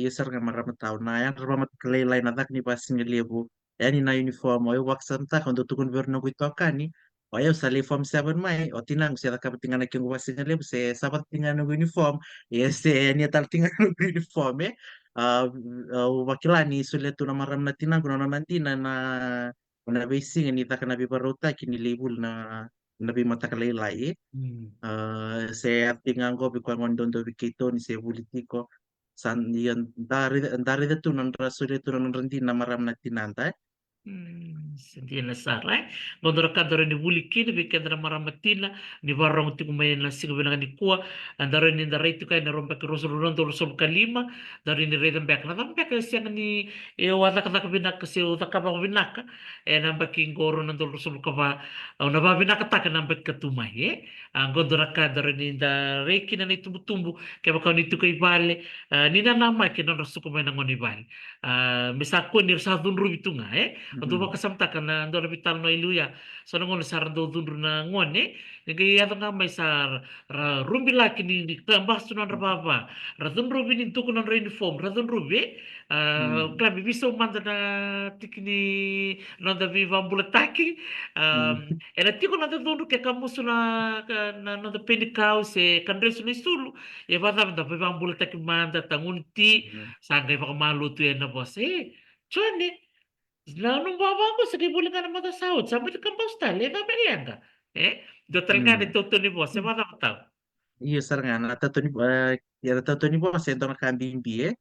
Iya sir nga maramatao na yan ramat kalaylay na dak ni pasing libo yani na uniform o waksan ta kung tukun verno ko ito ka ni o ayaw sa uniform 7 may o tinang siya kapatingan na yung pasing libo se sapat tingan ng uniform yes niya tal tingan ng uniform eh wakila ni sulit to na maram na tinang kung na nanti na basing ni ta ka nabi barota kini label na nabi mata kalaylay eh hmm. se tinggal ko bikuan ngondon do bikito ni se politiko san yan dari da tu non rasul tu non rendi na maram na tinanta Sentire sarai, quando cadere ni bulikini vi kendra maramatina ni varrong tiku mai na singo bina ni kua andare ni ndare tu kai na rompa ke rosul rondo rosul kalima dari ni reden back na tampe ke siang ni e wata kata bina ke se uta ka ba bina ka e na baki ngoro na dol rosul ka ba au na ba bina ka ta ka na bet ka tu mai gondo kadere ni ndare kina ni tumbu tumbu ke ba ka ni tu kai vale ni na nama ke non rosul ko mai na ngoni vale misako ni sa dun rubitunga untuk makasamta ka na ando na bital no iluya. So nang sar do dundur na ngone, ngi yato nga may sar rumbi laki ni tambah sunan rababa. Radun rubi ni tuko ng uniform, radun rubi. Klabi biso manda na tikini no da viva ambulataki. Era tiko na dundur ke kamuso na no da penikau se kandreso ni sulu. E vada da viva ambulataki manda tangunti sangay pakamalu tu na boss. Chone. Não vamos conseguir publicar na da saúde. Sabe de campo está, leva a merenda. Do talcare tutto ni você vai adaptar. iyo sar nga ya natato ni bo sento na kambing bie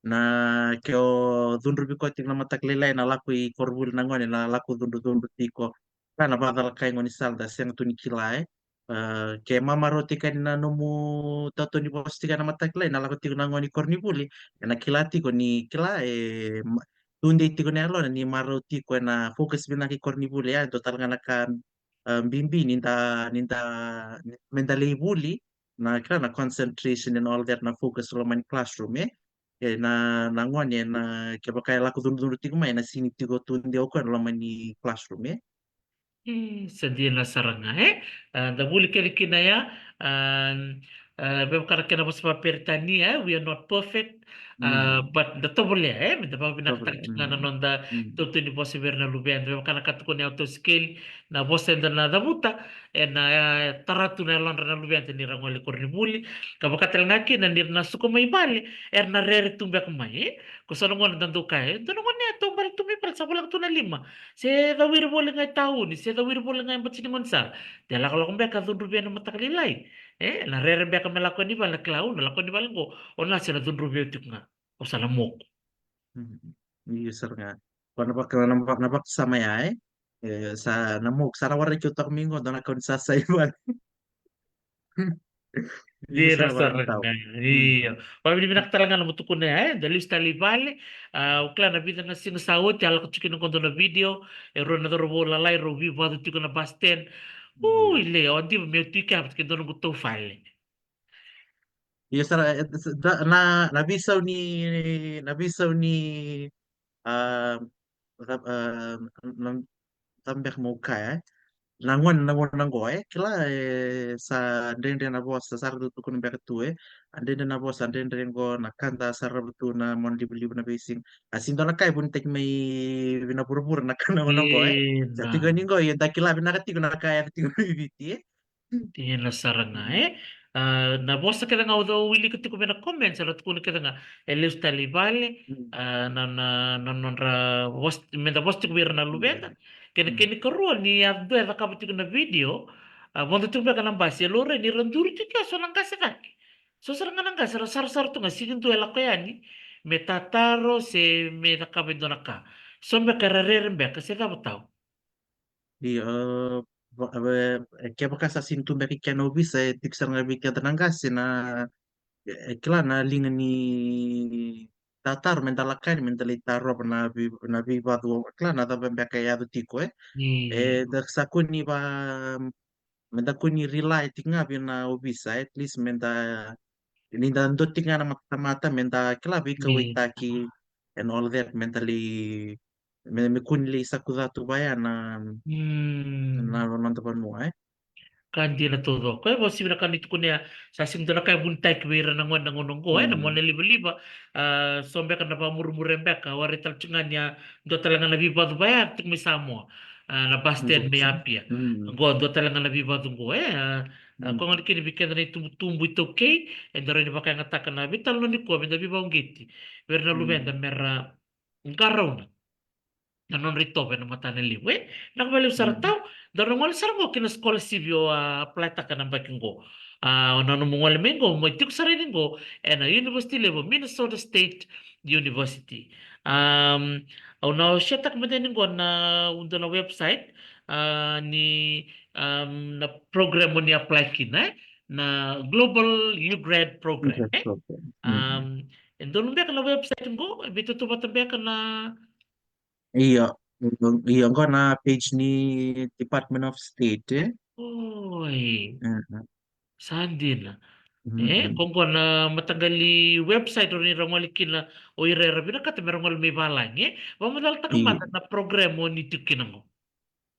na kyo dunru biko ting na mataklilay na laku i korbul na ngone na laku dunru dunru tiko kana badal kay ngoni salda seng tu ni kilay Kaya mamaroti ka na numu tato ni posti ka na mataklay nalakot ko nangoni korni buli na kilati ko ni kila tunde ti ko ni alona ni maroti ko na focus binaki korni buli ya total nga naka bimbi ninta mentally buli na kila na concentration and all that na focus lo man classroom na nangwan na kaya ba kaya lako tundu ti ko may na sini ti ko tunde ko lo man ni classroom Sadia saranga da buli kere kina ya bem kara kena bos paperitania we are not perfect Mm. but da tobole da ba binak Sobre. ngana nonda Mm. tutu ni bos verna luben bem kana katuko ni auto scale na bos enda na da buta na taratu na lon na luben ni rangole korni buli ka bakatel ngaki na nir na suko mai bale na rere tumbe kamai kusono ngon dandu kai dono ngon ne tombal tumbe pal sabulang tuna lima se da wir bole ngai tahu ni se da wir bole ngai bacini ngonsal de la kalau mbeka dhunru bia na matakali lai la rere mbeka melakoni bala klau na lakoni bala ngo ona se na dhunru bia tuknga osala mok Mm. User nga. Kung napak sa mayay, sa namuk, sa rawari chutak mingo, doon ako sa iban. Dia User rawari dasar tao. iya. Pag bibinak talaga na mutuko na dali stali vale, ukla na bida na sinasawot, yala ko chikin kondo na video, ero na doro bola lai, ro vi vado tiko na basten. Ile, o di me tu kap ke dono gusto fale. User, nabisaw ni, ah, tambek mo kaya, nanguan nang goe kila sa dende na boss sa sardo tu kun beka tu dende na boss dende ngo na kanta sarra tu na mon libli na basing asin dona kai bun tek mai bina pur na kana nang goe sa Ina. tiga ningo ya dakila bina kati na kaya tiga biti Tihina saranga na bosta kada nga udo wili ko tiko na comments arat ko kada nga elis talibale na nonra bost menda bosti ko na lubenda kene kene ko ni abdo eva kapati ko na video mondo tu beka nang basi lore ni randuri tu kya so nang kase kaki so saranga nang kase sar sar tu nga sigin tu ela kayani metataro se me nakabe donaka so me kararere mbeka se da bataw di kaya baka sa sintu beki kenobi sa tiksar nga bika tanangga sina kila na linga ni tatar mentalakan mentalitaro na bibadu kila na tabe beka ya tu tiko ni dak sakuni ba menda kuni rely tinga bina ubisa at least menda ninda ndo tinga na mata menda klabi ka ni waitaki and all that mentally me kunli sakuda tu baya na hmm nonton mo kandi na todo ko mo sibra kan itu kunya sa sim dona kay buntai kwira na ngon ngon ngo na mo Hmm. na liba liba sombe kan na pamur murembe ka wari tal chunganya do talaga na biba do baya tik mi samo na basten me Buksan. apia Hmm. go do talaga na biba do ngo ko Hmm. ngon kini bikin na tumbu tumbu ito okay e dara ni bakay ngata na bital no ni ko me da biba ngiti verna lumenda Hmm. mera ngaraw non ritove na mata neli we nakabaliw Hmm. sarataw darungol sarmo kinaskol sivyo plata ka ng bakingo nanumungol mengo mo itik sariningo and university level Minnesota State University na siya tak madaningo na undo na website ni na program mo ni apply kina na Global U-Grad Program Interest program. Hmm. um and doon ka na website ngo bito tumatambe ka na Iya, iya ko na page ni Department of State Oy, Mhm. saan din Mhm. kung na matanggali website o ni rangolikin na o irera binakata merongol may balang mamadal Iya, takamata na programo ni tikin mo.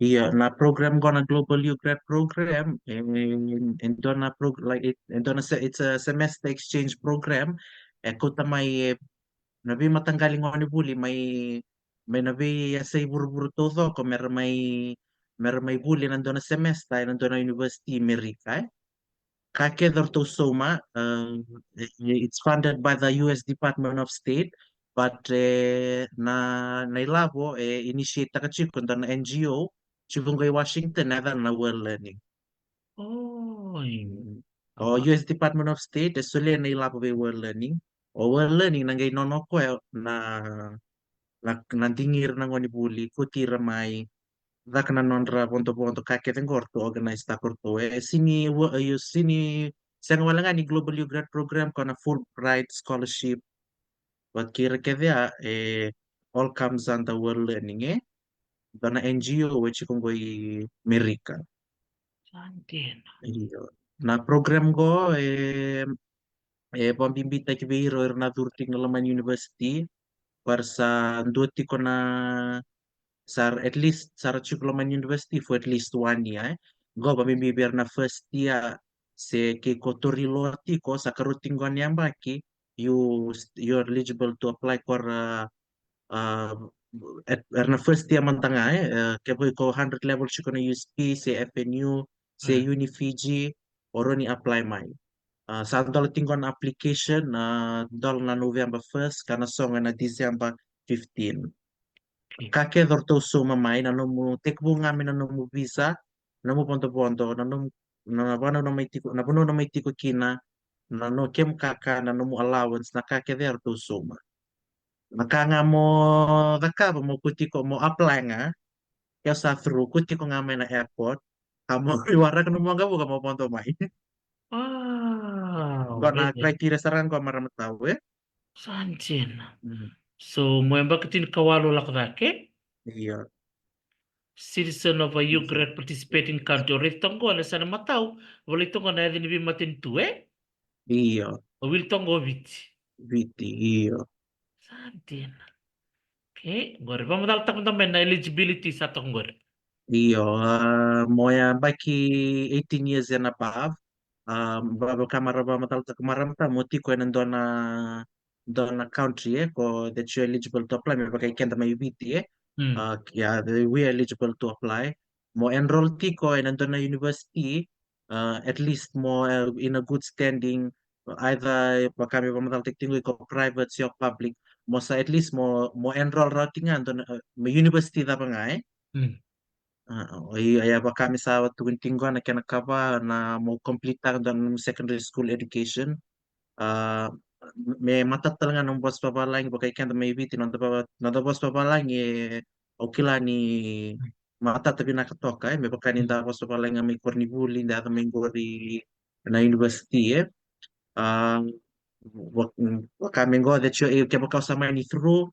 iya, na program ko na Global Youth Grad Program, ito na like ito na it's a semester exchange program. Ko ta may nabi matanggaling ko ni Buli may nabi sa buru-buru todo ko may Buli nando na semester nando na University America. Kakeder to Soma, it's funded by the U.S. Department of State, but nailabo initiate ka chikon na NGO, chibungay Washington na well learning. Oy, Mm. O aba, US Department of State, suli nailabo by well learning. O well learning nangay nono ko na nandingir na ngo ni Buli, kutira may da kana nondra ponto kake ten korto organize ta korto sini yo sini sen wala nga ni Global Youth Grad Program kona Fulbright Scholarship wat kira kedya all comes under world learning dana NGO which kongoi Amerika. Sandin. Iyo. Na program go pambimbita que veio na Durting Alaman University para sa nduti ko na sar at least sar Chuklaman University for at least 1 year. Go pambibir na first year se ke kotoriloti ko sa karuting ko niyang baki you're eligible to apply for uh, at na first year man tanga kaya ko 100 level siya ko na USP se FNU se Ah, Unifiji oro ni apply mai. Saat dol tinggon application dol na November 1st karena song na December 15. okay. Kake dorto so mamay na nomu tekbo ngamin na nomu visa nomu ponto na nomu na bano na may tiko kina na no kem kaka na nomu allowance na kake dorto suma. Nakanga mo daka mo kutiko mo apply nga kaya sa through kutiko ngamin na airport kamo iwara ka nomu nga buka mo ponto may. Ah, Gak na well, criteria saran ko maramat tao Sandin. Hmm. So, mo yung bakitin kawalo lakdake? Iya. Citizen of a Bisa. Ukraine participating country. Ulit tonggo na sana matao. Ulit tonggo na din bi matin tuwe. Iya, Ulit tonggo vit. Viti, iya, Sandin. Okay. Gore. Pamadal tak naman na eligibility sa tonggor. iya. Moya baki 18 years and above. Baba kamara ba matal ta kamara mata moti ko nan dona country ko that you eligible to apply me baka ikenta may viti Hmm. yeah, we are eligible to apply. Mo enroll ti ko nan dona university at least mo in a good standing either baka may matal tingui ko private siya public mo sa at least mo enroll routing andon mo university da pa nga Hmm. Iya ba kami sa tuwing tinggo na kinakaba na mo complete ang secondary school education. Ah, may matatal nga ng boss papalang baka ikan may biti no boss papalang okay la ni mata tapi nakatoka may baka ni Hmm. da boss papalang nga may kornibuli da may gori na university Ah, kami go that you kaya baka sa money through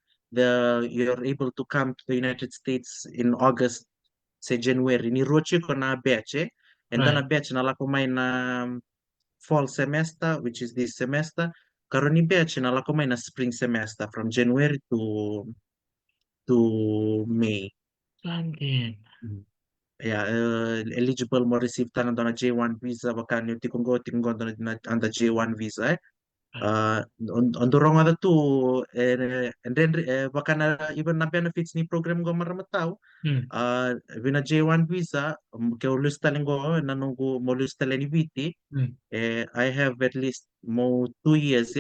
you're able to come to the United States in August sa January ni Roche ko na batch and then na Right. batch na lakomay na fall semester which is this semester karon ni batch na lakomay na spring semester from January to May. Sandin. Mm. Yeah, eligible mo receive tanang na J1 visa baka ni tikong go na anda J1 visa Right. on the wrong other two and then baka na even na benefits ni program go maramataw Hmm. vina J1 visa ke ulus talengo nanunggu mo ulus taleni viti Hmm. I have at least mo 2 years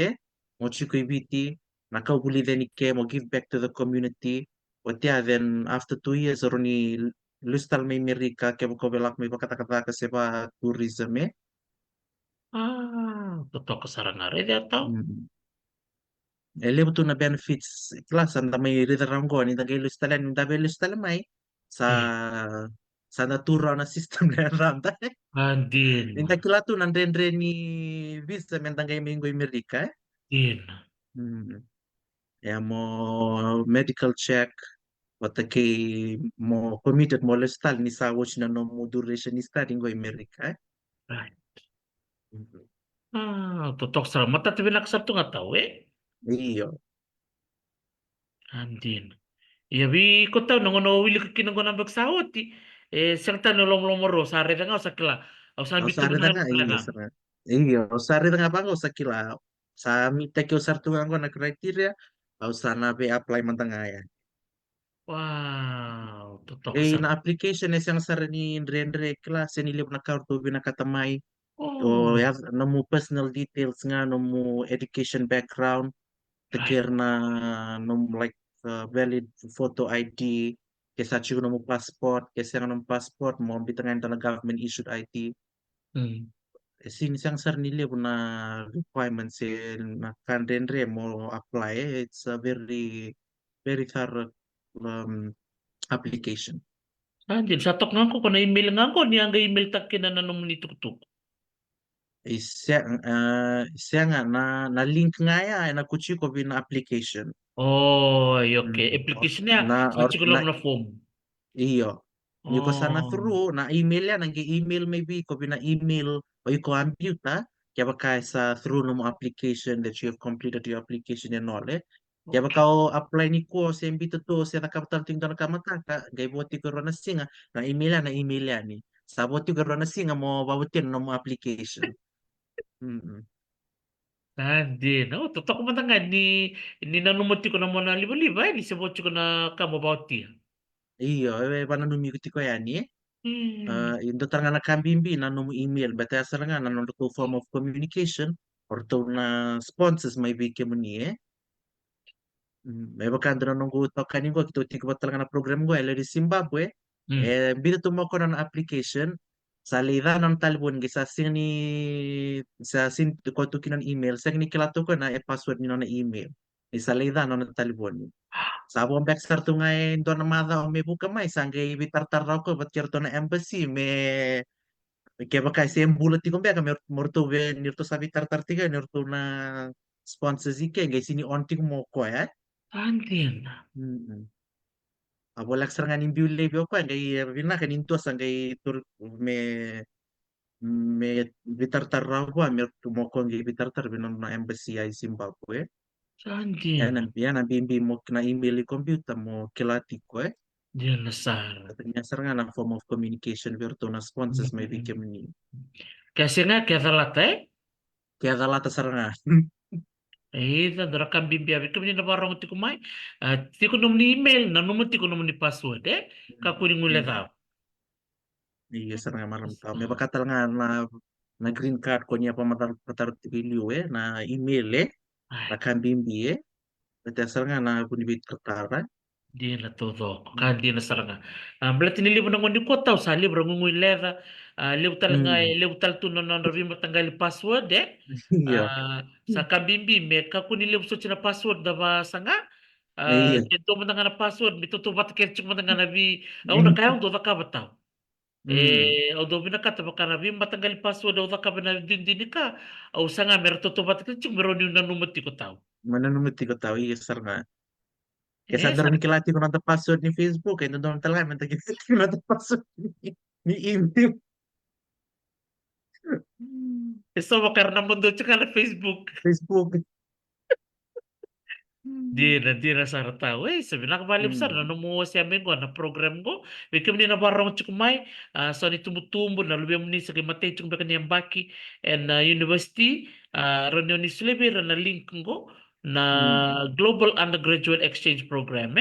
mo chiko viti nakabuli then ke mo give back to the community what yeah then after 2 years oroni ulus tal may Amerika ke mo ko belak may pakatakataka sa ba tourism Ah, totoo kasarangare di ataw. Mm. Ele betul na benefits kelas anda may ritarang ko ni tagay lustalan ni tabi lustalan sa Eh, sa naturang na system na randa Andin. ni takila tu nandre ni visa men tagay minggo Amerika Din. hmm. Ya mo medical check watake mo committed mo lustal ni sa watch na no mo duration ni studying go Amerika Right. Mhm. Ah, totoo kasarang mata tabi nakasarto nga tao eh. Iyo Andin. Yabi ko tao nung ano wili ka kinang ko ng bagsawat ti. Siyang tanong lomoro sa rin nga sa kila. O sa bitin Usari na nga nga iyo na. sa iyo usari na nga bango sa kila sa mi take usar tu nga na criteria au sana be apply man tanga yan Wow, totoo eh na kasarang. application na siyang sara ni Rendre klase ni Lib na karto binakatamay o Oh, have no mo personal details nga no mo education background right. takir na no mo like valid photo ID kesa chigo no mo passport kesa nga no mo passport mo bitangan na government issued ID Hmm. sinisang sir nila na requirements na kandendre mo apply it's a very very thorough application Anjir, satok ngangko kona email ngangko ni angga email takina na nomuni tuk-tuk. Siya nga na link nga ya na kuchi ko na application. Oh, iya, oke. Mm. Application-nya Na or sudah na cukup na form. iyo. Niko sana Oh, through na email ya nang email maybe ko na email o iko computer kaya baka sa through no mo application that you have completed your application and all kaya baka oke. o apply ni ko sa mbito to sa nakapatal ting na kamataka gay boti ko ron na singa na email ya ni sa boti ko ron na singa mo babutin no mo application. Mm. Tadi, no, tutok mo na nga ni nanumuti ko na mo na liba-liba, ni sabot ko na kamo about dia. Iyo, pananumi ko ti ko yan Hmm. indo nga nakambimbi na no email bata asal nga na no to form of communication or to na sponsors may bigyan mo niya. May bakando na nung guto kanin ko kito tiko ba talaga na program ko di Zimbabwe Hmm. bito mo ko na application sa lida ng talbon gisa sini sa sin ko to kinan email sa ni kilato ko na password ni na email sa lida ng talbon. Sabo ang backstar to nga doon na mada o may buka may sanggay bitar-tar ko ba't kaya na embassy may kaya baka siya yung bulat ti kumbaya may morto be nirto sabi tar-tar nirto na sponsors ike ngay sini onti mo ko Andiyan na. Mm. Wala serangan yung biulay biyo ko ngay bina kaninto sa ngay tur me bitar-tar raw ko may tumoko ngay bitar-tar binon na embassy ay Zimbabwe. Andiyan na. Yan ang bimbi mo na email yung computer mo kilati ko Diyan na Sara. At nga serangan ang form of communication virtu na sponsors may bigyan Hmm. ni. Kasi nga, kaya talata eh. Kaya kalata serangan. Eh, dara kan bimbi kami ni nabarang ti kumay. Ti ko nom ni email, nanumot ti ko nom ni password eh. Kakunin mo daw. Iya serangan malam tao. May bakatal nga na green card ko niya pamatar pilyo na email na Ay, kambimbi At serangan na punibit katara. di na todo. Kan di na saranga. Berarti ni libo nang ko tao sa libro ngungui leva. Liw tal nga Mm. liw tal tu non rabi matanggal password eh. Iya. Sa kabimbi me kakunin liw so na password da ba sanga. Iya. Kento mo na password mitutubat kerchik mo na nabi. Au na kaya do ka bataw. Mm. Although binakata baka nabi matanggal password daw ka na din ka. Au sanga mer tutubat kerchik meron yung nanumati ko tao. Mananumit ko tao. Iya serangan. Kaya Eh, sadar ni kilati ko na password ni Facebook. Kaya doon talaga. Mentagit ko na password ni email. so karena mundo tsaka na Facebook. Facebook. Di na sarata. Weh, sabi na kabali besar na Mm. mo siya mengo na program ko. Wika ni na barang chukumay. So ni tumbo na lubi mo ni sa kimatay chung baka niyang baki and university. Ronyo ni Slebi na link ko Mm. na Global Undergraduate Exchange Program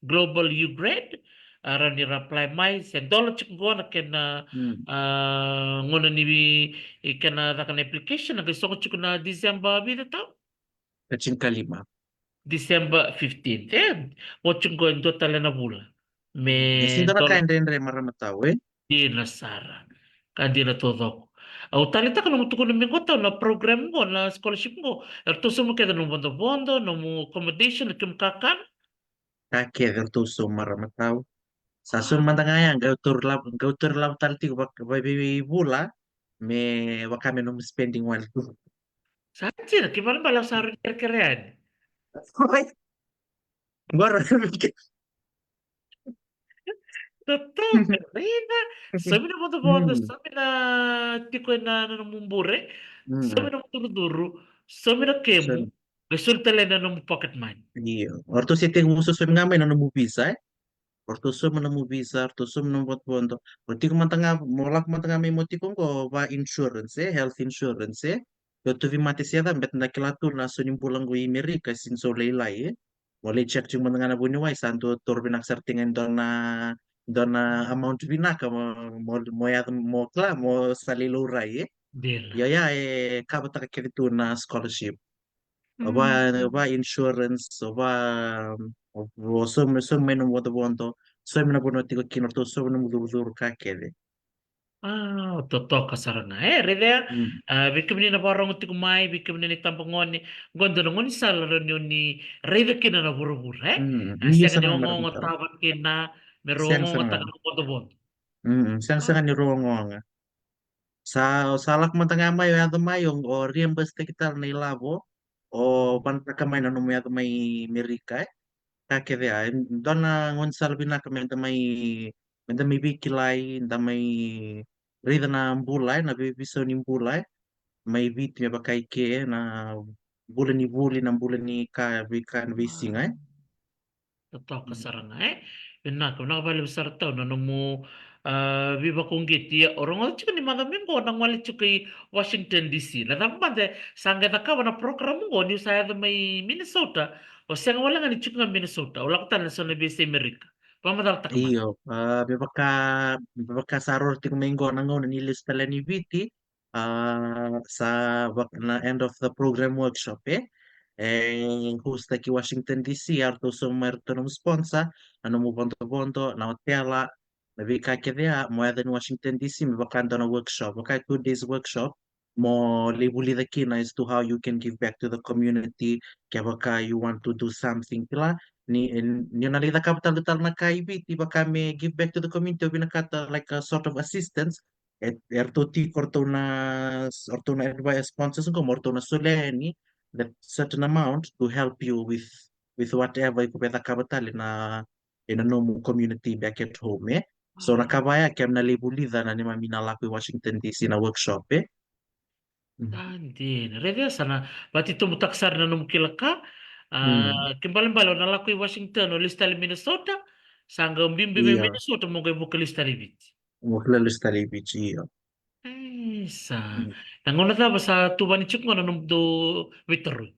Global U-Grade. Ron ni reply may sen dollar chuk ko na ken Mm. ngono ni ikana na kan application na gusto ko chuk na December bida to. Kacing kalima. December 15th. Watching ko yung total na bulan. Isin May to na dollar kain rin rin maramataw di na Sara. Kandi na todo ko. Aw talita ka naman tukon ng ko na program ko na scholarship ko. Erto sa mo kaya nung bondo-bondo, nung accommodation, at yung kakan. Kake vertuso maramataw. Sa sun mandangayan gautur lam talti baby bula me wakame no spending one. Sachi na, kimalang balang sa rin kere-kerean. Gora. Totoo, karina. Sabi na bondo-bondo, Hmm. sabi na tikoy na namumbure, Hmm. sabi na matuluduro, sabi na kemo, Sun. resulta lang na ng pocket money. Iyo. Orto si te uso sun nga may no mubisa Orto sun mo no mubisa, orto sun no bot bondo. Orti ko mantanga molak mantanga may moti ko ba insurance health insurance Yo tu vi mate siya bet na kilatu na sun yung pulang go Amerika sin so laylay Wala check yung mga na bunyaway santo tur binaksertingan doon na amount binaka mo ya mo kla mo saliluray Dila. yaya kabata ka kito na scholarship Hmm. aba insurance so may no moto bonto so may na bono tiko kinorto so may no mudur ka kede Totoo kasaranga. Rede, mm bikim ni nabarang uti kumay, bikim ni tampangon ni gondo nungun salaron yun ni rede kina na burubur, iya Siya ka ni sarang maram ongongo tao tabat kina Merongo Siang-siang. takan bon. Siang-siang ni ruang sa salak matanga mayo ya mayong o reimburse kita na ilabo o panta kamay na numaya may Amerika kake de ay dona ngon salbi na kami da may bikilay da may rida na bulay na bibiso ni bulay may bit me bakay ke na bulan ni ka bikan bising ay Totoo ka saranga yun na bali besar tau na nomu viva kongeti orang orang cuka ni mana minggu nang wali cuka Washington DC na tapi mande sangga taka wana program mo ni saya da may Minnesota o siyang wala nga ni cuka nga Minnesota wala ko tanan sa nebisi Amerika pamadal takman iyo bebaka saror ting minggo nangon ni lista ni viti sa na end of the program workshop justa aqui Washington DC, arto so merto num sponsor, ano mo bonto na hotela, na vika kaya moeda no Washington DC, me bakando na workshop, okay, 2 days workshop, mo libuli daqui na as to how you can give back to the community, kaya baka you want to do something pila, ni nalita kapital tal na kaibi, di baka me give back to the community, o binakata like a sort of assistance, erto ti orto na advice sponsors ko, orto na soleni, that certain amount to help you with whatever you pwede kabatali na in a normal community back at home so nakabaya kem na libulida na ni maminalaki Washington DC na workshop Andin, revia sana bati tumutaksar na num kilaka Hmm. kimbalimbalo na lakoy Washington o lista li Minnesota sanga mbimbi me Iya, Minnesota mo kay vocalista li bit. wakilalos talibich iyo. Sa Hmm. nangona ta ba sa tuban chuk ngono num do Twitter.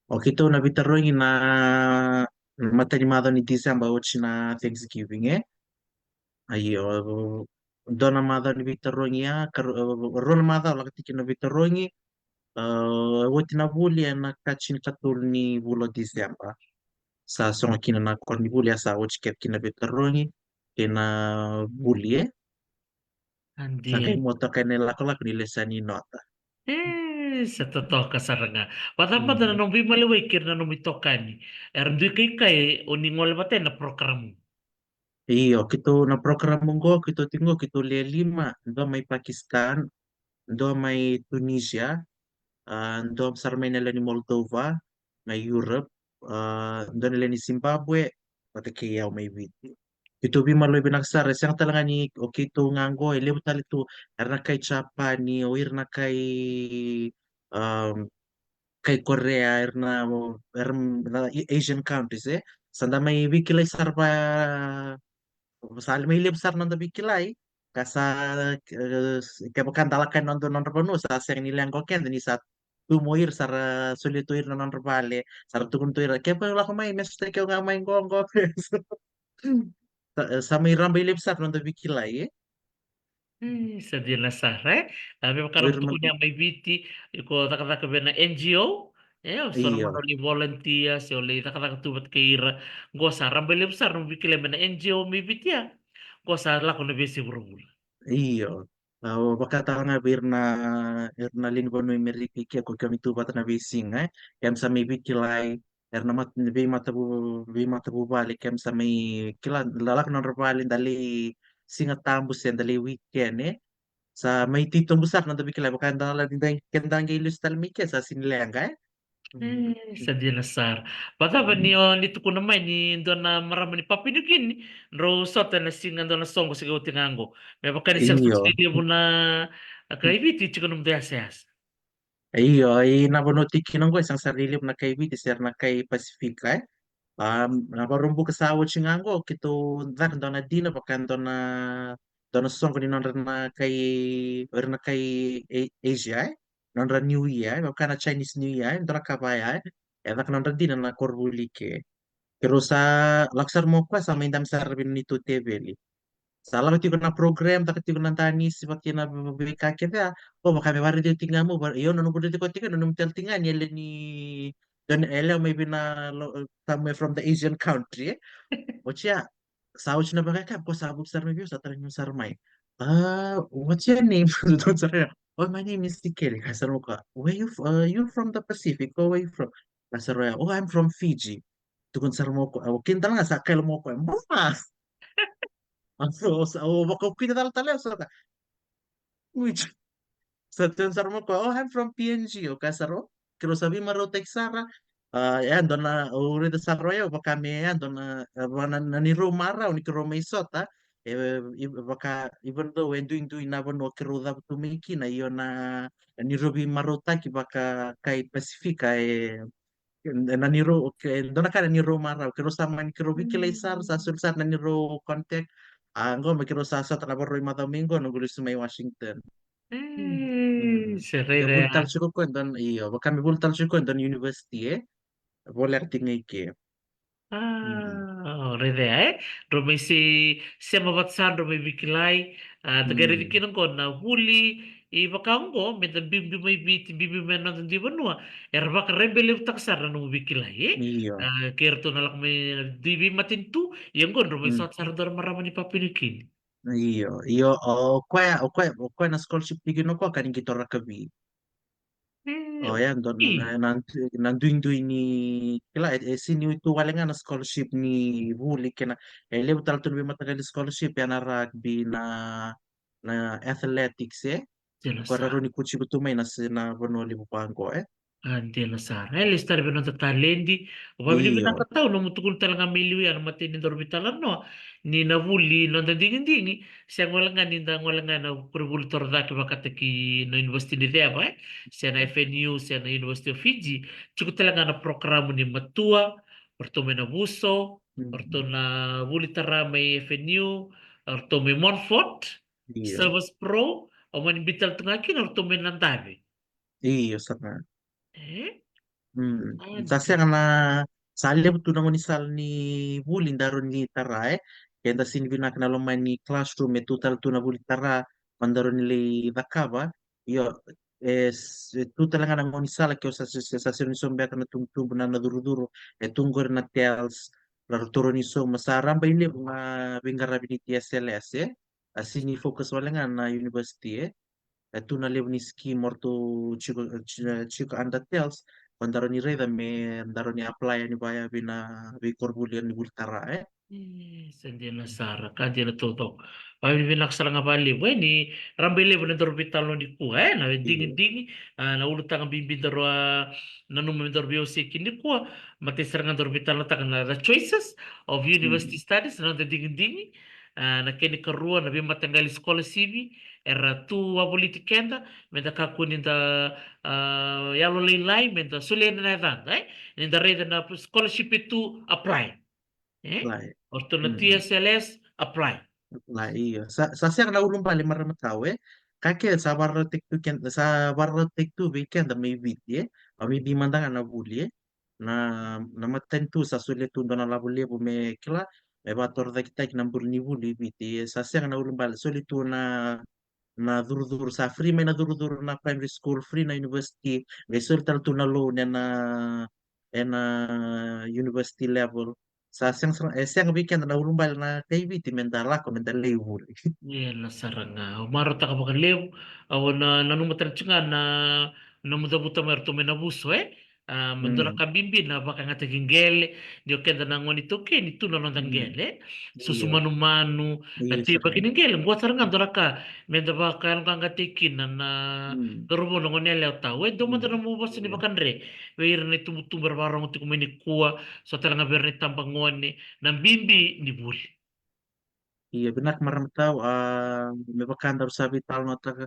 O kito na bitaroy na matanimado ni December ochi na Thanksgiving ayo dona mada ni bitaroy ya ron mada la katiki na bitaroy wati na buli na kachin katul ni bulo December sa songa kina na korni buli sa wati kep kina bitaroy kina buli sa kay Andin. moto kay nilako ni lesani nota. Sa totoo ka saranga. Patapad na Mhm. nung bimaliwikir na nung itokani. Erdo kay o ningol bate na program. Iyo, kito na program monggo, kito tingo, kito lima, ndo may Pakistan, ndo may Tunisia, ndo sarmay nila ni Moldova, may Europe, ndo nila ni Zimbabwe, pati kaya may witi. Kito bimaloy binagsara, siyang talaga ni, o kito ngango, libo talito, erna kay Japan ni, o erna um, kay Korea, erna Asian countries Sanda may wikilay sarba Sali may libsar nanda bikilay kasa kapakandalakan nando non rabano sa seng nilang koken ni sa tumuir sara solituir na non rabale sara tukun tuir kaya pa wala ko may mesta kaya nga may gonggo sa may rambay libsar nanda bikilay Sa dinasare. Sabi oir makarong tuko man niya may biti. Iko takataka ba na NGO. So naman iyo oli volunteer. Si oli takataka tubat kaira. Gosa rambay besar nung bikila ba na NGO may biti ya. Gosa lako na besi burubul. iyo baka tahu nga bir na linggo no meriki kaya ko kami tubat na bising kem sa may bikilay mat bi matabu balik kem sa may kila lalak non rabali dali singa tambus yan dali weekend sa may titong besar nanti bikilay baka ndala kendang ilus talmike sa sinilanga Sa dinasar. Bata ba niyo nito ko naman ni doon na marami ni papinugin. Ro sota na singa doon na songo sigaw tingango. May baka ni cellphone iyo studio mo na kaibiti. Chika nung dayas. iyo nabunuti kinong ko isang sarili na kay Viti sir na kay Pacifica naparumbu ka sa awo chingango kito dak na dina pakanto na doon na song ko ni non na kay Asia non New Year baka na Chinese New Year doon na kabaya dak non dina na korbulike pero sa laksar mo pa sa may dam sa nito tebeli salah mati ko na program takati ko na tani si pati na bibika kita oh baka may wari dito tingnan mo iyo nanu ko dito ko tingnan nanu tel tingnan yele ni dan ele may bina somewhere from the Asian country what's ya sawit na ba ka ko sabog sa review sa talang yung sarmay what's your name doon sa kanya oh my name is Tikel kasar mo ka where you from the Pacific oh where you from kasar mo oh I'm from Fiji tukun sar mo ko kinta nga sa kail mo ko Baka kita tal-talew sa ka. Which sa tensar mo ko, oh, I'm from PNG, o kasaro. Kero sabi maro Sara. Yan doon na uri da sa royo baka me yan doon na ni Romara ni kero may sota. Baka even though when doing na no kero da tumiki na iyo na ni Robi Marota ki baka kay Pacifica naniro doon na ka naniro Mara kero sama ni kero Wiki Sar sa sulsat naniro contact. Anggo makiro sa trabaho roy Domingo no gulis may Washington. Mm. Ya Serere. bultal siya ko kwento, iyo, baka may bultal siya kwento university voler tingay ke. Mm. Rede Romay si mabatsan romay bikilay tagari Mm. kinon ko na huli ibakang ko meta bimbi may biti bimbi menon di banua erba ka rebel taksar na no bikilay Iyo. kerto na lak may dibi matintu yang gon romay Mm. sat sar dar maraman ni papinikin. Iyo. Iyo o kwa na scholarship tigino ko kaning gitora kabi. Oh yan don Okay. nanduing ni kila sini itu walengan na scholarship ni Wuli kena lebu tal tu matagal scholarship ya na rugby na athletics Jelas. Kwararo ni kuchi butumay na bonoli bupangko Andela Sara, listar bino tatalendi, wabili Iyo. binakataw no mutukul talaga miliwi ano matini dorbitalan no, ni navuli no dingin dingi, siya wala nga ninda wala nga na kurvultor da ki bakataki no University ni Deva siya na FNU, siya na University of Fiji, chuko talaga na programo ni Matua, orto may nabuso, orto Mm. na wuli tara may FNU, orto may Montfort, Iyo. Service Pro, o man bital tungakin, orto may nandabi. Iyo sana. Eh? Sasya nga na salib tu nangon ni sal ni bulin daron ni tara kaya sin binak na loman ni classroom total tu na buli tara pandaron nili dakaba yo total nga nangon ni sal kyo sa ni sombe na tungtung na naduruduro tunggor na tells laro turo ni so masaram ba ini mga bingarabi ni TSLS asin ni focus wala nga na university tu na lev ni ski morto chico anda tells Pandaro ni Reda me daro ni apply ni baya bina bi korbulian ni bultara Sandiana Sara, kandiana toto. Pami binaksara nga bali, ni rambele bo na dorbitalo ni ku, na dingin Iyo. dingi, na ulo tangang bimbidaro, na numem dorbio si kini ku, matisar nga dorbitalo tangang na the choices of university Mm. studies, na dingin dingi, na kini karua na bima tanggal sekolah CV, era tu wa politikenda, menda kakunin da yalo lain-lain, menda sulen na dan, ninda reda na scholarship itu apply. Lai. Orto na Mm. TSLS, apply. Lai iyo. Sa siya na ulong bali maramataw kake sa barro tektu ken sa barro tektu weekend may video o may bimandang na buli na namatentu sa sulit tu na labuli bu me kila me bator da kita kinambul ni buli biti sa siya na ulong bali sulit tu na duro-duro sa free may na duro-duro na primary school free na university may sultan to na loan na university level sa siyang weekend na urumbal na kay biti mendala ko mendala ibuli Yela saranga. Umaro ta kapag lew. Awan na nanumatan nga na mudabuta merto menabuso mandura mm. kabimbi na baka nga gele. Dio kenda na ngoni toke ni tu na Mm. gele. Iyo Susumanu iyo kati saka baki gele. Buat saranga dora ka. Menda baka nga tekin na mm. karubo na ngoni lew ta. Do mandara Mm. mo basa ni Iyo bakandre. Weir na tumutumbar barang ti kumini kuwa. So talaga berne tambang ngoni. Nang bimbi ni buli. iya benak maramtaw mebakandar sa vital no taga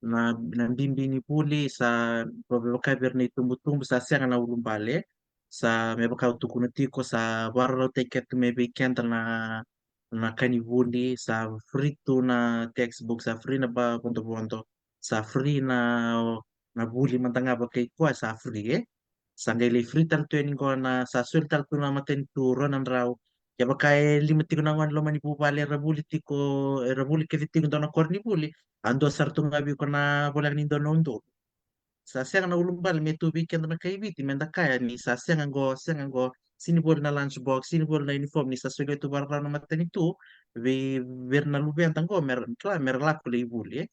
na nambimbi ni puli sa mebakabir ni tumbutumbu sa siya na ulumbale sa mebakaw tukunutiko sa warro ticket mebiken na kanibuli sa free to na textbook sa free na ba punto sa free na buli mantanga ba kay kwa sa free sa ngayon free tal tuwing ko na sa sul tal tu na matenturo ng raw kaya baka limiti ko na nga lo manipupali rabuliti ko rabuli kiti ko na korni buli ando sarto ngabi ko na bulang nindo nondo sa siyang na ulumbal may tubig ka na kaibiti menda kaya ni sa siyang ang go sinibol na lunchbox sinibol na uniform ni sa sulit to barra na matan ito ver na lubian tanggo mer la ko buli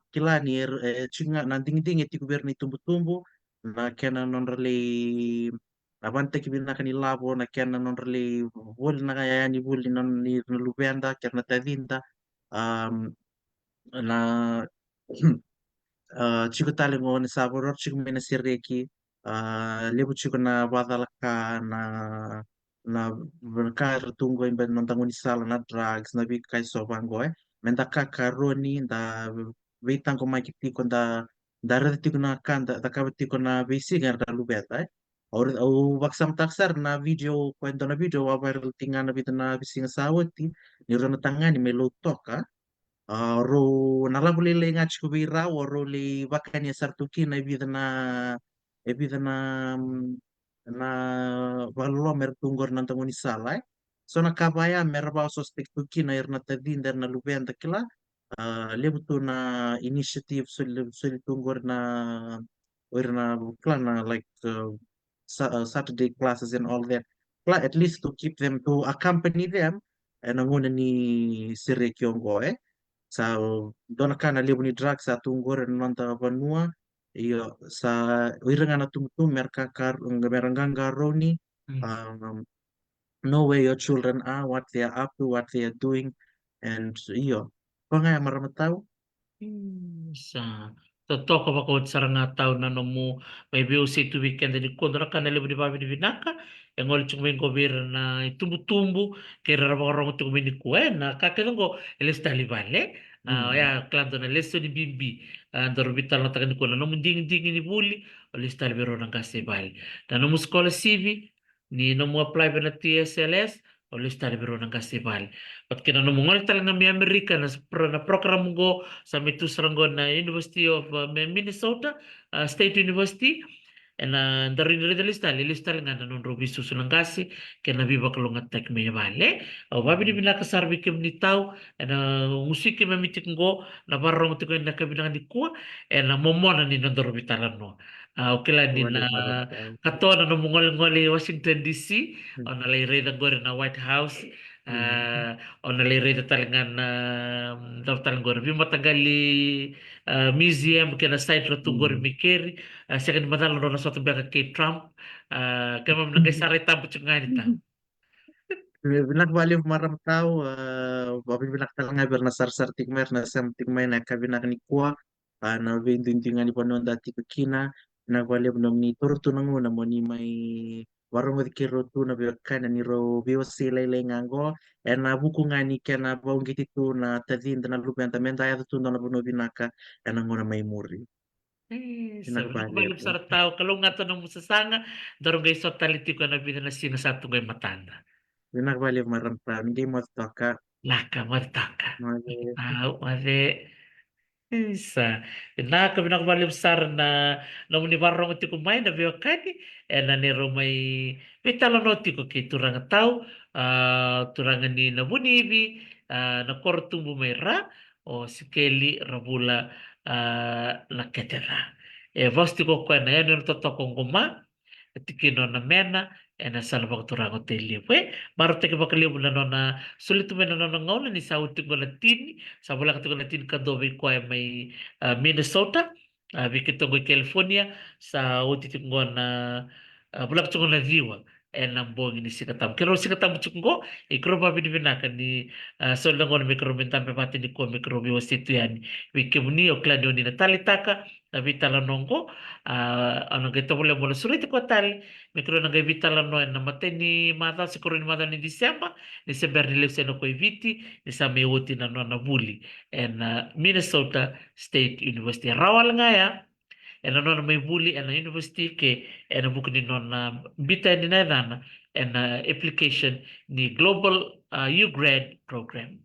kila ni chinga na ding ding iti ko ver ni tumbo tumbo na kena non rally Avante kibina kani labo na kiana non reli voli na kaya ni voli non ni lubenda kiana tavinta na chico tali ngone sabor chico mena sireki lebu chico na badalaka na ka tunggo imbe non tangoni sala na drugs na vi kai so bango menda ka karoni da vitang ko makitiko da retiko na kanda da kabitiko na bisi gar da lubeta au baksam taksar na video kwento na video wa viral tingana bitna bisinga sawati ni rona tangani melo toka ro nalabulile ngach kubira ro li vakani sartuki na vidana na vallo mer tunggor nantangoni salai so na kabaya mer ba so stik tuki na irna tadin der na lubenda kila lebutu na initiative sul tunggor na irna klana like Saturday classes and all that at least to keep them to accompany them and nguna ni sire kiongo sa dona kana libu ni drug sa tunggor nonta vanua iyo sa wiranga na tumtum merka kar meranganga roni Hmm. know where your children are, what they are up to, what they are doing, and iyo pangaya maramatau. Sa totoo bako saranga tao na nomu may biusi tu weekend ni kondra ka na libu ni babi ni binaka yang ngol chung may gobir na tumbu-tumbu kaya rarabang tu kumini kuwe na kakilongo eles talibale Hmm. ya klando na leso ni bimbi andaro bital na taga ni kula nomu ding ni buli eles talibero ng kasibal na nomu skola CV ni nomu apply ba na TSLS eles talibero ng kasibal pat kina nomu ngol talaga mi Amerika na program go sa Metusrangon na University of Minnesota State University na dari lista nga na non robi susulangasi kaya nabiba kalungat tek may vale o babi ni binaka sarbi kem ni tau na musik kem mamitik ngo na barong tiko na kabinang di kuwa na momona ni non robi talan no okela ni Wale na maramataw. kato na mongol-ngoli Washington DC o na lay gore na White House Hmm. o nalirito talaga na daw talaga rin. Matagali museum kaya na site ro tungor Hmm. mikiri. Siya kan madalo ro na sa tubig kay Trump. Kaya mam nagay saray tampo tsyung nga nita. Binak baliw maramataw, babi binak talanga ber na sar tikmer na sam tikmer na kabinak ni kuwa, na bindintingan ni panon dati kina na baliw na ni turto na nguna mo ni may warung di kiro tu na biyakan ni ro biyo sila ilengango, na buku nga ni kaya na baong tu na tadin na lupa na menta ya tu na puno binaka, na nguna may muri. Binak Sabi na baliw. kumalim sa tao. Kalong nga to ng musasanga. Darong gay so taliti ko na bina na sinasato gay matanda. Binak baliw maramataw, hindi mo toka. Laka, mataka. Mali. Tao, mali. Isa. Na kami nakabalisar na namun ni barong ti kumay na biyo kani na ni romay pitalo no ti ko kay turang tao turangan ni nabunibi na kortung bumera o si Kelly Rabula na ketera. Vosti ko kwa na yan yung totokong kuma tikino na mena na salabang turango tiliwe baru teke bakaliw na no na sulit mo na no ngaw ni sa utik ko Latin sa wala ka Latin ka dobe ko ay may Minnesota bikito ko California sa utik ko na bulak ko na diwa ang buong ini sikatam kero sikatam ko ikro ba binibinakan ni so lang ko mikro mentan pe pati ni ko mikro biwa situ yan wikimuni o klado ni natalitaka nabitala nongko ano gito mo mo sulit ko tal mikro na gavitala no na mate ni mata siguro ni mata ni December ni Luceno ko eviti ni sa meuti na no na buli and Minnesota State University rawal nga ya and ano na may buli and university ke and book ni no na bita ni na dana and application ni Global U-Grad program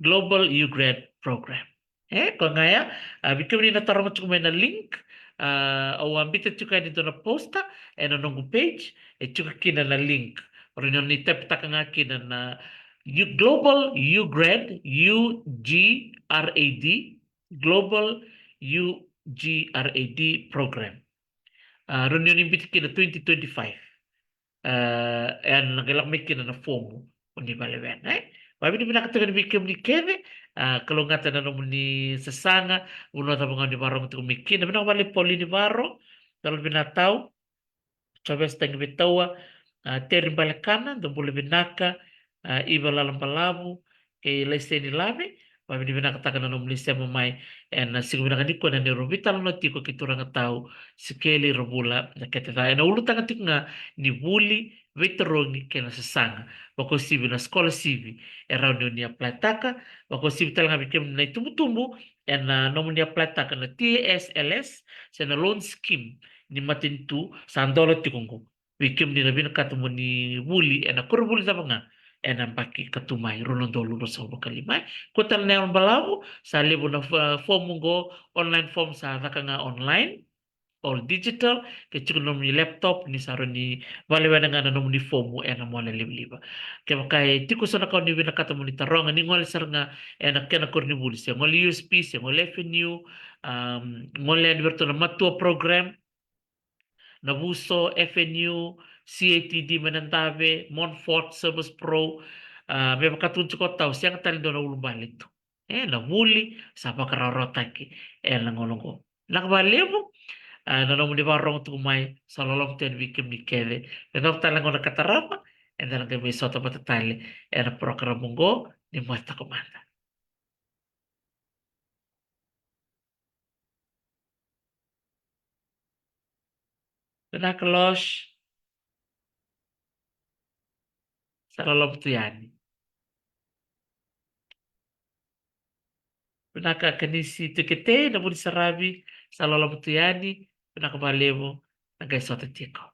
Global U-Grad program. Kung ngaya, bigyan ni natarong mo na link, o ambita chuka dito na posta, nung page, chuka kina na link. Or yun ni tap ka nga kina na Global U-Grad, UGRAD, Global UGRAD program. Ron yun imbit kina 2025. And naglalakmay kina na FOMO, kundi baliwan. Babi ni pinakatagan ni Kim ni Keve, kalungatan na naman ni Sasanga, uno na mga ni Barong ito kumikin, na pinakabali Poli ni Baro, talong binataw, através tagny betaoa tery mbalakana da mbola vinaka iva lalambalavo ke laiseny lave mavini vinaka takana no amin'ny sema mai ena siku vinaka ni kona ni rovita no tiko kituranga tau sikeli robula na keteta ena ulu tanga tiko nga ni vuli veterongi kena sesanga wako sivi na skola sivi era ni apply taka wako sivi talanga bikem na tumbu ena nomu ni apply taka na TSLS sena loan scheme ni matintu sandola tikongo bikem ni rabina katumu ni vuli ena kurvuli tabanga ena baki katumai rolondolo lo sawo kalimai kotal na balabu sa lebo na form go online form sa nga online all digital ke chukunom ni laptop ni saro ni vale wana nga nanom ni form ena mo la liba ke makai tiko sona ka ni vina kata mo ni taronga ni ngol sar nga ena kena kor ni buli se ngol USP se ngol FNU ngol ni berto na matua program Nabuso, FNU, CATD Manantave, Montfort, Service Pro, may makatuncho ko tao siyang talindo na ulubalito. Na muli, sa pakararotaki, lang olongo. Nakabalibo, nanom di barong tumay, sa lolong tiyan bikim ni kede. Nanom talang ko nakatarapa, dan kami soto patatali, na program monggo, ni Muesta Komanda. Nakalos, sa lolong tuyani. Pinaka kanisi tukete na muli sarabi sa lola mutuyani pinaka balevo na gaisota tiko.